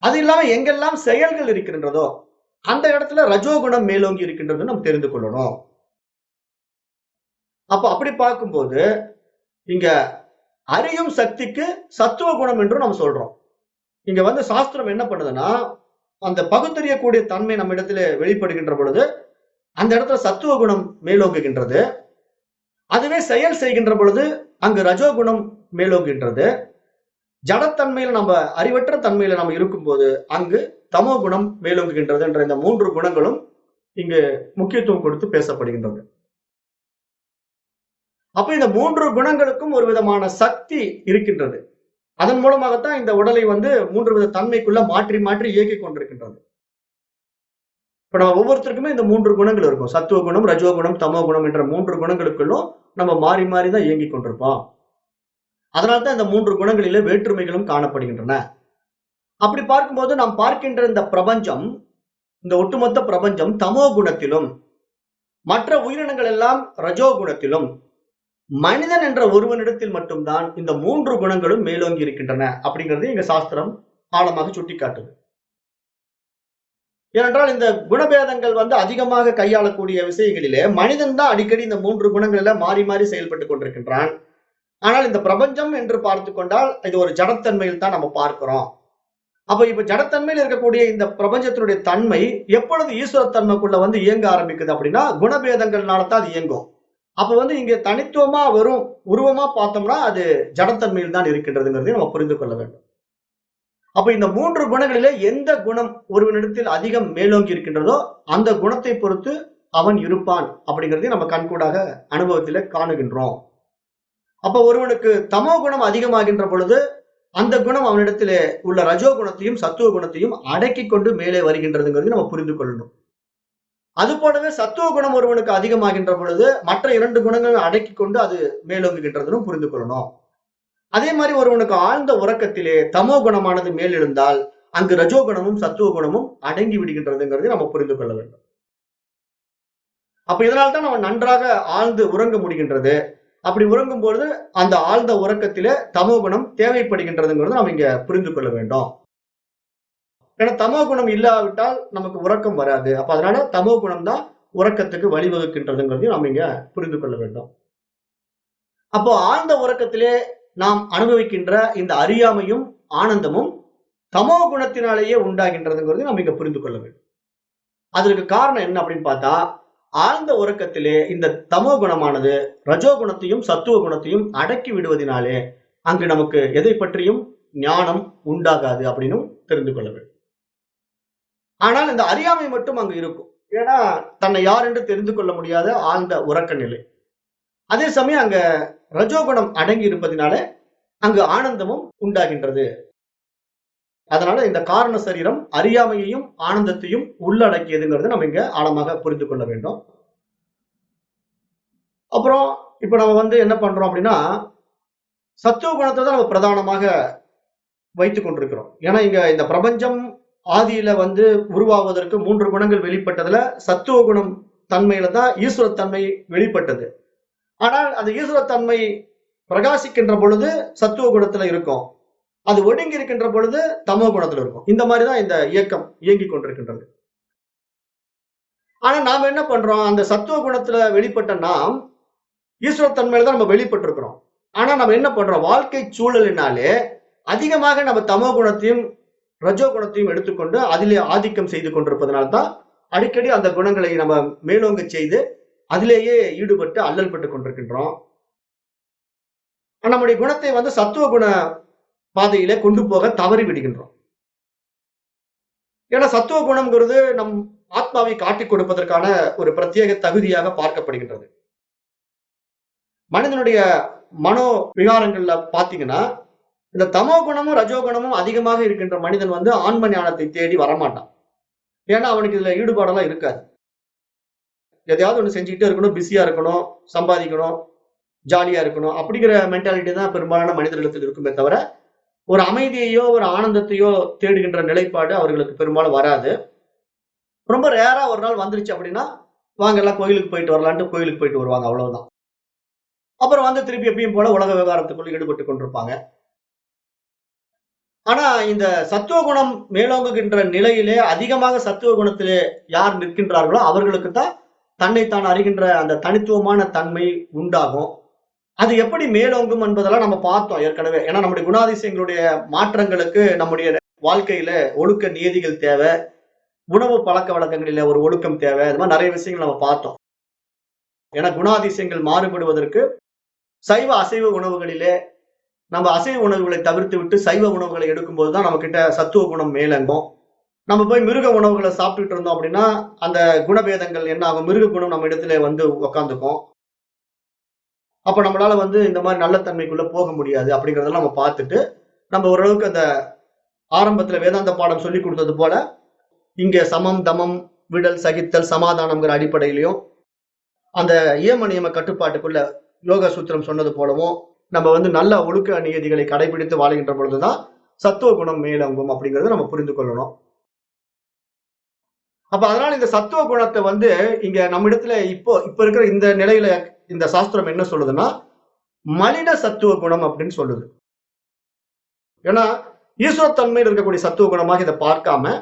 அது இல்லாம எங்கெல்லாம் செயல்கள் இருக்கின்றதோ அந்த இடத்துல ரஜோகுணம் மேலோங்கி இருக்கின்றது நம்ம தெரிந்து கொள்ளணும். அப்ப அப்படி பார்க்கும்போது இங்க அறியும் சக்திக்கு சத்துவ குணம் என்று நம்ம சொல்றோம். இங்க சாஸ்திரம் என்ன பண்ணுதுன்னா, அந்த பகுத்தறியக்கூடிய தன்மை நம்ம இடத்துல வெளிப்படுகின்ற பொழுது அந்த இடத்துல சத்துவ குணம் மேலோங்குகின்றது. அதுவே செயல் செய்கின்ற பொழுது அங்கு ரஜோகுணம் மேலோங்குகின்றது. ஜடத்தன்மையில நம்ம அறிவற்ற தன்மையில நம்ம இருக்கும்போது அங்கு தமோ குணம் மேலோங்குகின்றது என்ற இந்த 3 குணங்களும் இங்கு முக்கியத்துவம் கொடுத்து பேசப்படுகின்றது. அப்ப இந்த 3 குணங்களுக்கும் ஒரு விதமான சக்தி இருக்கின்றது. அதன் மூலமாகத்தான் இந்த உடலை 3 வித தன்மைக்குள்ள மாற்றி மாற்றி இயக்கிக் கொண்டிருக்கின்றது. இப்ப நம்ம ஒவ்வொருத்தருக்குமே இந்த 3 குணங்கள் இருக்கும். சத்துவ குணம், ரஜோ குணம், தமோ குணம் என்ற 3 குணங்களுக்குள்ளும் நம்ம மாறி மாறி தான் இயங்கிக் கொண்டிருப்போம். அதனால்தான் இந்த 3 குணங்களிலே வேற்றுமைகளும் காணப்படுகின்றன. அப்படி பார்க்கும்போது நாம் பார்க்கின்ற இந்த பிரபஞ்சம், இந்த ஒட்டுமொத்த பிரபஞ்சம் தமோ குணத்திலும், மற்ற உயிரினங்கள் எல்லாம் ரஜோ குணத்திலும், மனிதன் என்ற ஒருவனிடத்தில் மட்டும்தான் இந்த 3 குணங்களும் மேலோங்கி இருக்கின்றன அப்படிங்கிறது எங்க சாஸ்திரம் ஆழமாக சுட்டிக்காட்டுது. ஏனென்றால் இந்த குணபேதங்கள் அதிகமாக கையாளக்கூடிய விஷயங்களிலே மனிதன் தான் அடிக்கடி இந்த 3 குணங்களில மாறி மாறி செயல்பட்டுக் கொண்டிருக்கின்றான். ஆனால் இந்த பிரபஞ்சம் என்று பார்த்துக் கொண்டால் இது ஒரு ஜடத்தன்மையில் தான் நம்ம பார்க்கிறோம். அப்ப இப்ப ஜடத்தன்மையில் இருக்கக்கூடிய இந்த பிரபஞ்சத்தினுடைய தன்மை எப்பொழுது ஈஸ்வரத்தன்மைக்குள்ள இயங்க ஆரம்பிக்குது அப்படின்னா குணபேதங்கள்னால தான் அது இயங்கும். அப்ப இங்க தனித்துவமா வெறும் உருவமா பார்த்தோம்னா அது ஜடத்தன்மையில் தான் இருக்கின்றதுங்கிறதை நம்ம புரிந்து கொள்ள வேண்டும். அப்ப இந்த 3 குணங்களிலே எந்த குணம் ஒருவனிடத்தில் அதிகம் மேலோங்கி இருக்கின்றதோ அந்த குணத்தை பொறுத்து அவன் இருப்பான் அப்படிங்கிறதை நம்ம கண்கூடாக அனுபவத்திலே காணுகின்றோம். அப்ப ஒருவனுக்கு தமோ குணம் அதிகமாகின்ற பொழுது அந்த குணம் அவனிடத்திலே உள்ள ரஜோ குணத்தையும் சத்துவ குணத்தையும் அடக்கி கொண்டு மேலே வருகின்றதுங்கிறது நம்ம புரிந்து கொள்ளணும். அது போலவே சத்துவ குணம் ஒருவனுக்கு அதிகமாகின்ற பொழுது மற்ற 2 குணங்களும் அடக்கி கொண்டு அது மேலோங்குகின்றதும் புரிந்து கொள்ளணும். அதே மாதிரி ஒருவனுக்கு ஆழ்ந்த உறக்கத்திலே தமோ குணமானது மேலெழுந்தால் அங்கு ரஜோ குணமும் சத்துவ குணமும் அடங்கி விடுகின்றதுங்கிறதை நம்ம புரிந்து கொள்ள வேண்டும். அப்ப இதனால்தான் அவன் நன்றாக ஆழ்ந்து உறங்க முடிகின்றது. அப்படி உறங்கும் பொழுது அந்த ஆழ்ந்த உறக்கத்திலே தமோ குணம் தேவைப்படுகின்றதுங்கிறது நம்ம இங்க புரிந்து கொள்ள வேண்டும். ஏன்னா தமோ குணம் இல்லாவிட்டால் நமக்கு உறக்கம் வராது. அப்ப அதனால தமோ குணம் தான் உறக்கத்துக்கு வழிவகுக்கின்றதுங்கிறதையும் நம்ம இங்க புரிந்து கொள்ள வேண்டும். அப்போ ஆழ்ந்த உறக்கத்திலே நாம் அனுபவிக்கின்ற இந்த அறியாமையும் ஆனந்தமும் தமோ குணத்தினாலேயே உண்டாகின்றதுங்கிறது நம்ம இங்க புரிந்து கொள்ள வேண்டும். அதற்கு காரணம் என்ன அப்படின்னு பார்த்தா ஆழ்ந்த உறக்கத்திலே இந்த தமோ குணமானது ரஜோ குணத்தையும் சத்துவ குணத்தையும் அடக்கி விடுவதனாலே அங்கு நமக்கு எதை பற்றியும் ஞானம் உண்டாகாது அப்படின்னு தெரிந்து கொள்ள வேண்டும். ஆனால் இந்த அறியாமை மட்டும் அங்கு இருக்கும். ஏன்னா தன்னை யார் என்று தெரிந்து கொள்ள முடியாத ஆழ்ந்த உறக்க நிலை. அதே சமயம் அங்க ரஜோகுணம் அடங்கி இருப்பதினால அங்கு ஆனந்தமும் உண்டாகின்றது. அதனால இந்த காரண சரீரம் அறியாமையையும் ஆனந்தத்தையும் உள்ளடக்கியதுங்கிறத நம்ம இங்க ஆழமாக புரிந்து கொள்ள வேண்டும். அப்புறம் இப்ப நம்ம என்ன பண்றோம் அப்படின்னா சத்துவ குணத்தை தான் நம்ம பிரதானமாக வைத்துக் கொண்டிருக்கிறோம். ஏன்னா இங்க இந்த பிரபஞ்சம் ஆதியில உருவாவதற்கு 3 குணங்கள் வெளிப்பட்டதுல சத்துவ குணம் தன்மையில தான் ஈஸ்வரத்தன்மை வெளிப்பட்டது. ஆனால் அந்த ஈஸ்வரத்தன்மை பிரகாசிக்கின்ற பொழுது சத்துவ குணத்துல இருக்கும், அது ஒடுங்கி இருக்கின்ற பொழுது தமோ குணத்துல இருக்கும். இந்த மாதிரிதான் இந்த இயக்கம் இயங்கிக் கொண்டிருக்கின்றது. ஆனா நாம என்ன பண்றோம், அந்த சத்துவ குணத்துல வெளிப்பட்ட நாம் ஈஸ்வரத்தன்மையில தான் நம்ம வெளிப்பட்டு இருக்கிறோம். ஆனா நம்ம என்ன பண்றோம், வாழ்க்கை சூழலினாலே அதிகமாக நம்ம தமோ குணத்தையும் ரஜோ குணத்தையும் எடுத்துக்கொண்டு அதிலே ஆதிக்கம் செய்து கொண்டிருப்பதனால்தான் அடிக்கடி அந்த குணங்களை நம்ம மேலோங்க செய்து அதிலேயே ஈடுபட்டு அல்லல் பட்டு கொண்டிருக்கின்றோம். நம்முடைய குணத்தை சத்துவ குண பாதையிலே கொண்டு போக தவறி விடுகின்றோம். ஏன்னா சத்துவ குணம்ங்கிறது நம் ஆத்மாவை காட்டிக் கொடுப்பதற்கான ஒரு பிரத்யேக தகுதியாக பார்க்கப்படுகின்றது. மனிதனுடைய மனோ விகாரங்கள்ல பாத்தீங்கன்னா இந்த தமோ குணமும் ரஜோ குணமும் அதிகமாக இருக்கின்ற மனிதன் ஆன்ம ஞானத்தை தேடி வரமாட்டான். ஏன்னா அவனுக்கு இதுல ஈடுபாடெல்லாம் இருக்காது. எதையாவது ஒண்ணு செஞ்சுக்கிட்டே இருக்கணும், பிஸியா இருக்கணும், சம்பாதிக்கணும், ஜாலியா இருக்கணும் அப்படிங்கிற மென்டாலிட்டி தான் பெரும்பாலான மனிதர்களிடத்தில் இருக்குமே தவிர ஒரு அமைதியையோ ஒரு ஆனந்தத்தையோ தேடுகின்ற நிலைப்பாடு அவர்களுக்கு பெரும்பாலும் வராது. ரொம்ப ரேரா ஒரு நாள் வந்துருச்சு அப்படின்னா வாங்க எல்லாம் கோயிலுக்கு போயிட்டு வரலான்ட்டு கோயிலுக்கு போயிட்டு வருவாங்க, அவ்வளவுதான். அப்புறம் திருப்பி எப்பயும் போல உலக விவகாரத்துக்குள்ள ஈடுபட்டு கொண்டிருப்பாங்க. ஆனா இந்த சத்துவ குணம் மேலோங்குகின்ற நிலையிலே அதிகமாக சத்துவ குணத்திலே யார் நிற்கின்றார்களோ அவர்களுக்கு தான் தன்னைத்தான் அறிகின்ற அந்த தனித்துவமான தன்மை உண்டாகும். அது எப்படி மேலோங்கும் என்பதெல்லாம் நம்ம பார்த்தோம் ஏற்கனவே. ஏன்னா நம்முடைய குணாதிசயங்களுடைய மாற்றங்களுக்கு நம்முடைய வாழ்க்கையில ஒழுக்க நியதிகள் தேவை, உணவு பழக்க வழக்கங்களில ஒரு ஒழுக்கம் தேவை. இது மாதிரி நிறைய விஷயங்கள் நம்ம பார்த்தோம். ஏன்னா குணாதிசயங்கள் மாறுபடுவதற்கு சைவ அசைவ உணவுகளிலே நம்ம அசைவ உணவுகளை தவிர்த்து விட்டு சைவ உணவுகளை எடுக்கும் போதுதான் நம்ம கிட்ட சத்துவ குணம் மேலங்கும். நம்ம போய் மிருக உணவுகளை சாப்பிட்டுட்டு இருந்தோம் அப்படின்னா அந்த குணபேதங்கள் என்ன ஆகும், மிருக குணம் நம்ம இடத்துல உட்காந்துக்கும். அப்ப நம்மளால இந்த மாதிரி நல்ல தன்மைக்குள்ள போக முடியாது. அப்படிங்கறதெல்லாம் நம்ம பார்த்துட்டு நம்ம ஓரளவுக்கு அந்த ஆரம்பத்துல வேதாந்த பாடம் சொல்லி கொடுத்தது போல இங்க சமம் தமம் விடல் சகித்தல் சமாதானம்ங்கிற அடிப்படையிலையும் அந்த இயம நியம கட்டுப்பாட்டுக்குள்ள யோக சூத்திரம் சொன்னது போலவும் நம்ம நல்ல ஒழுக்க நியதிகளை கடைபிடித்து வாழ்கின்ற பொழுதுதான் சத்துவ குணம் மேலோங்கும் அப்படிங்கறத நம்ம புரிந்து கொள்ளணும். அப்ப அதனால இந்த சத்துவ குணத்தை இங்க நம்ம இடத்துல இப்ப இருக்கிற இந்த நிலையில இந்த சாஸ்திரம் என்ன சொல்லுதுன்னா மலின சத்துவ குணம் அப்படின்னு சொல்லுது. ஏன்னா ஈஸ்வரத்தன்மையில் இருக்கக்கூடிய சத்துவ குணமாக இதை பார்க்காம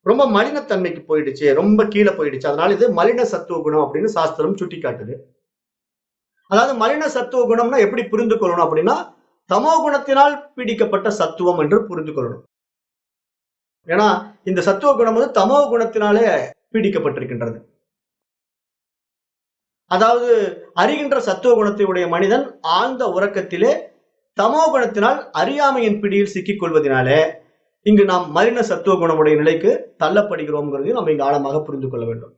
ரொம்ப மலினத்தன்மைக்கு போயிடுச்சு, ரொம்ப கீழே போயிடுச்சு. அதனால இது மலின சத்துவ குணம் அப்படின்னு சாஸ்திரம் சுட்டி காட்டுது. அதாவது மலின சத்துவ குணம்னா எப்படி புரிந்து கொள்ளணும் அப்படின்னா, தமோ குணத்தினால் பீடிக்கப்பட்ட சத்துவம் என்று புரிந்து கொள்ளணும். ஏன்னா இந்த சத்துவ குணம் வந்து தமோ குணத்தினாலே பீடிக்கப்பட்டிருக்கின்றது. அதாவது அறிகின்ற சத்துவ குணத்தை உடைய மனிதன் ஆழ்ந்த உறக்கத்திலே தமோ குணத்தினால் அறியாமையின் பிடியில் சிக்கிக் கொள்வதனாலே இங்கு நாம் மலின சத்துவ குணமுடைய நிலைக்கு தள்ளப்படுகிறோம்ங்கிறதையும் நம்ம இங்க ஆழமாக புரிந்து கொள்ள வேண்டும்.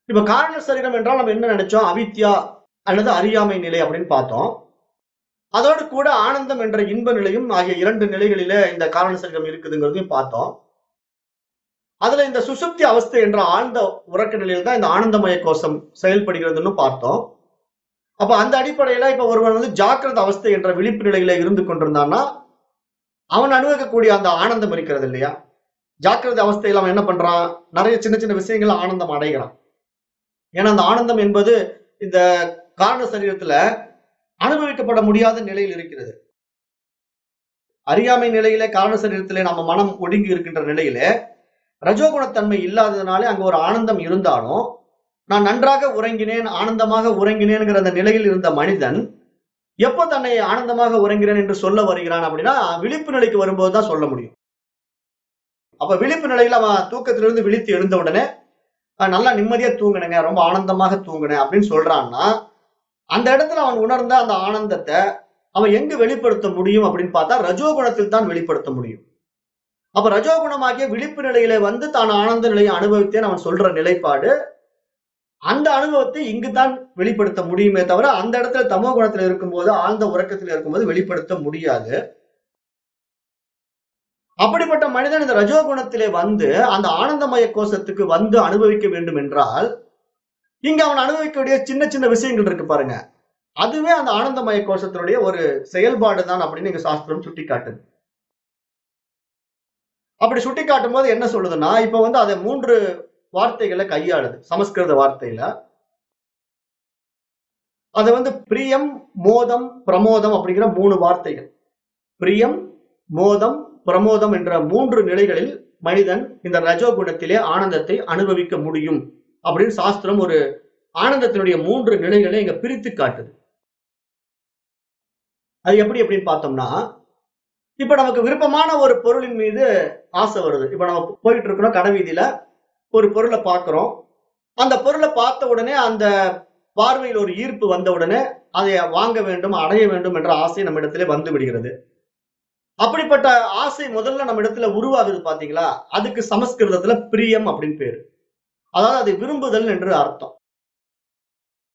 இப்ப காரண சரீரம் என்றால் நம்ம என்ன நினைச்சோம்? அவித்யா அல்லது அறியாமை நிலை அப்படின்னு பார்த்தோம். அதோடு கூட ஆனந்தம் என்ற இன்ப நிலையும் ஆகிய 2 நிலைகளிலே இந்த காரண சரீரம் இருக்குதுங்கிறதையும் பார்த்தோம். அதுல இந்த சுசுப்தி அவஸ்தை என்ற ஆழ்ந்த உறக்க நிலையில் தான் இந்த ஆனந்தமய கோஷம் செயல்படுகிறதுன்னு பார்த்தோம். அப்ப அந்த அடிப்படையில இப்ப ஒருவன் வந்து ஜாக்கிரத அவஸ்தை என்ற விழிப்பு நிலையில இருந்து கொண்டிருந்தான்னா அவன் அனுபவிக்கக்கூடிய அந்த ஆனந்தம் இருக்கிறது இல்லையா? ஜாக்கிரத அவஸ்தையில அவன் என்ன பண்றான்? நிறைய சின்ன சின்ன விஷயங்கள் ஆனந்தம் அடைகிறான். ஏன்னா அந்த ஆனந்தம் என்பது இந்த காரண சரீரத்துல அனுபவிக்கப்பட முடியாத நிலையில் இருக்கிறது. அறியாமை நிலையிலே காரண சரீரத்திலே நம்ம மனம் ஒடுங்கி இருக்கின்ற நிலையிலே ரஜோகுணத்தன்மை இல்லாததுனாலே அங்க ஒரு ஆனந்தம் இருந்தாலும் நான் நன்றாக உறங்கினேன், ஆனந்தமாக உறங்கினேன்கிற அந்த நிலையில் இருந்த மனிதன் எப்போ தன்னை ஆனந்தமாக உறங்கிறேன் என்று சொல்ல வருகிறான் அப்படின்னா விழிப்பு நிலைக்கு வரும்போதுதான் சொல்ல முடியும். அப்ப விழிப்பு நிலையில அவன் தூக்கத்திலிருந்து விழித்து எழுந்த உடனே நல்லா நிம்மதியா தூங்கினேங்க, ரொம்ப ஆனந்தமாக தூங்கினேன் அப்படின்னு சொல்றான்னா அந்த இடத்துல அவன் உணர்ந்த அந்த ஆனந்தத்தை அவன் எங்கு வெளிப்படுத்த முடியும் அப்படின்னு பார்த்தா ரஜோகுணத்தில் தான் வெளிப்படுத்த முடியும். அப்ப ரஜோகுணமாகிய விழிப்பு நிலையில வந்து தான் ஆனந்த நிலையை அனுபவித்தேன் அவன் சொல்ற நிலைப்பாடு அந்த அனுபவத்தை இங்குதான் வெளிப்படுத்த முடியுமே தவிர அந்த இடத்துல தமோ குணத்துல இருக்கும்போது ஆழ்ந்த உறக்கத்தில் இருக்கும்போது வெளிப்படுத்த முடியாது. அப்படிப்பட்ட மனிதன் இந்த ரஜோகுணத்திலே வந்து அந்த ஆனந்தமய கோஷத்துக்கு வந்து அனுபவிக்க வேண்டும் என்றால் இங்க அவன் அனுபவிக்கக்கூடிய சின்ன சின்ன விஷயங்கள் இருக்கு பாருங்க, அதுவே அந்த ஆனந்தமய கோஷத்தினுடைய ஒரு செயல்பாடு தான் அப்படின்னு இங்க சாஸ்திரம் சுட்டி காட்டுது. அப்படி சுட்டி காட்டும் போது என்ன சொல்லுதுன்னா, இப்ப வந்து அதை 3 வார்த்தைகளை கையாளுது சமஸ்கிருத வார்த்தையில. அது வந்து பிரியம், மோதம், பிரமோதம் அப்படிங்கிற 3 வார்த்தைகள். பிரியம், மோதம், பிரமோதம் என்ற 3 நிலைகளில் மனிதன் இந்த ரஜோகுணத்திலே ஆனந்தத்தை அனுபவிக்க முடியும் அப்படின்னு சாஸ்திரம் ஒரு ஆனந்தத்தினுடைய 3 நிலைகளை இங்க பிரித்து காட்டுது. அது எப்படி அப்படின்னு பார்த்தோம்னா, இப்ப நமக்கு விருப்பமான ஒரு பொருளின் மீது ஆசை வருது. இப்ப நம்ம போயிட்டு இருக்கிறோம் கடை வீதியில, ஒரு பொருளை பார்க்கிறோம். அந்த பொருளை பார்த்த உடனே அந்த பார்வையில் ஒரு ஈர்ப்பு வந்த உடனே அதை வாங்க வேண்டும், அடைய வேண்டும் என்ற ஆசை நம்ம இடத்திலே வந்து விடுகிறது. அப்படிப்பட்ட ஆசை முதல்ல நம்ம இடத்துல உருவாகுது பாத்தீங்களா? அதுக்கு சமஸ்கிருதத்துல பிரியம் அப்படின்னு பேரு. அதாவது அதை விரும்புதல் என்று அர்த்தம்.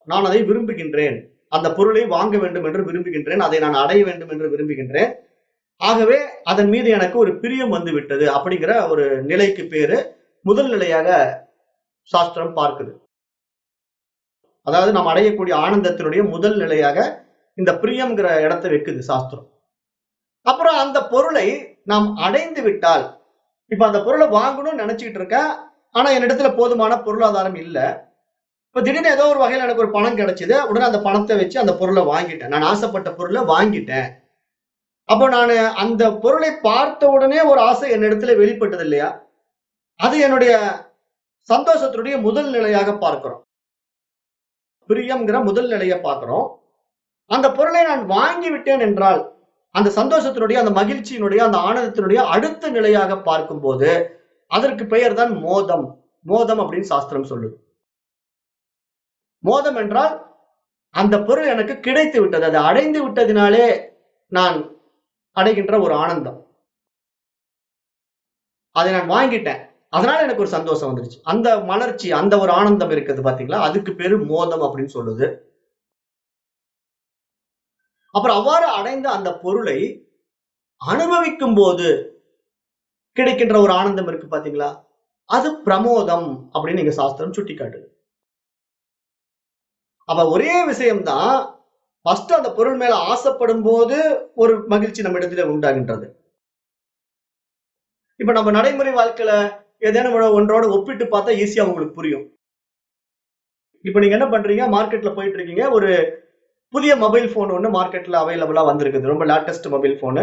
நான் அதை விரும்புகின்றேன், அந்த பொருளை வாங்க வேண்டும் என்று விரும்புகின்றேன், அதை நான் அடைய வேண்டும் என்று விரும்புகின்றேன், ஆகவே அதன் மீது எனக்கு ஒரு பிரியம் வந்து விட்டது அப்படிங்கிற ஒரு நிலைக்கு பேரு முதல் நிலையாக சாஸ்திரம் பார்க்குது. அதாவது நாம் அடையக்கூடிய ஆனந்தத்தினுடைய முதல் நிலையாக இந்த பிரியம்ங்கிற இடத்தை வைக்குது சாஸ்திரம். அப்புறம் அந்த பொருளை நாம் அடைந்து விட்டால், இப்ப அந்த பொருளை வாங்கணும்னு நினைச்சுக்கிட்டு இருக்கேன், ஆனா என்னிடத்துல போதுமான பொருளாதாரம் இல்ல. இப்ப திடீர்னு ஏதோ ஒரு வகையில எனக்கு ஒரு பணம் கிடைச்சது, உடனே அந்த பணத்தை வச்சு அந்த பொருளை வாங்கிட்டேன், நான் ஆசைப்பட்ட பொருளை வாங்கிட்டேன். அப்போ நான் அந்த பொருளை பார்த்த உடனே ஒரு ஆசை என்னிடத்துல வெளிப்பட்டது இல்லையா? அது என்னுடைய சந்தோஷத்தினுடைய முதல் நிலையாக பார்க்கிறோம். பிரியம்ங்கிற முதல் நிலையை பார்க்கிறோம். அந்த பொருளை நான் வாங்கி விட்டேன் என்றால் அந்த சந்தோஷத்தினுடைய அந்த மகிழ்ச்சியினுடைய அந்த ஆனந்தத்தினுடைய அடுத்த நிலையாக பார்க்கும்போது அதற்கு பெயர் தான் மோதம். மோதம் அப்படின்னு சாஸ்திரம் சொல்லுது. மோதம் என்றால் அந்த பொருள் எனக்கு கிடைத்து விட்டது, அதை அடைந்து விட்டதினாலே நான் அடைகின்ற ஒரு ஆனந்தம். அதை நான் வாங்கிட்டேன், அதனால எனக்கு ஒரு சந்தோஷம் வந்துருச்சு. அந்த மலர்ச்சி, அந்த ஒரு ஆனந்தம் இருக்குது பாத்தீங்களா, அதுக்கு பேரு மோதம் அப்படின்னு சொல்லுது. அப்புறம் அவ்வாறு அடைந்த அந்த பொருளை அனுபவிக்கும் போது கிடைக்கின்ற ஒரு ஆனந்தம் இருக்கு பாத்தீங்களா, அது பிரமோதம் அப்படின்னு நீங்க சாஸ்திரம் சுட்டி காட்டுது. அப்ப ஒரே விஷயம்தான், ஃபர்ஸ்ட் அந்த பொருள் மேல ஆசைப்படும் போது ஒரு மகிழ்ச்சி நம்ம இடத்துல உண்டாகின்றது. இப்ப நம்ம நடைமுறை வாழ்க்கையில ஏதேனும் ஒன்றோட ஒப்பிட்டு பார்த்தா ஈஸியா உங்களுக்கு புரியும். இப்ப நீங்க என்ன பண்றீங்க, மார்க்கெட்ல போயிட்டு இருக்கீங்க, ஒரு புதிய மொபைல் போன் ஒண்ணு மார்க்கெட்ல அவைலபிளா வந்திருக்குது, ரொம்ப லேட்டஸ்ட் மொபைல் போனு.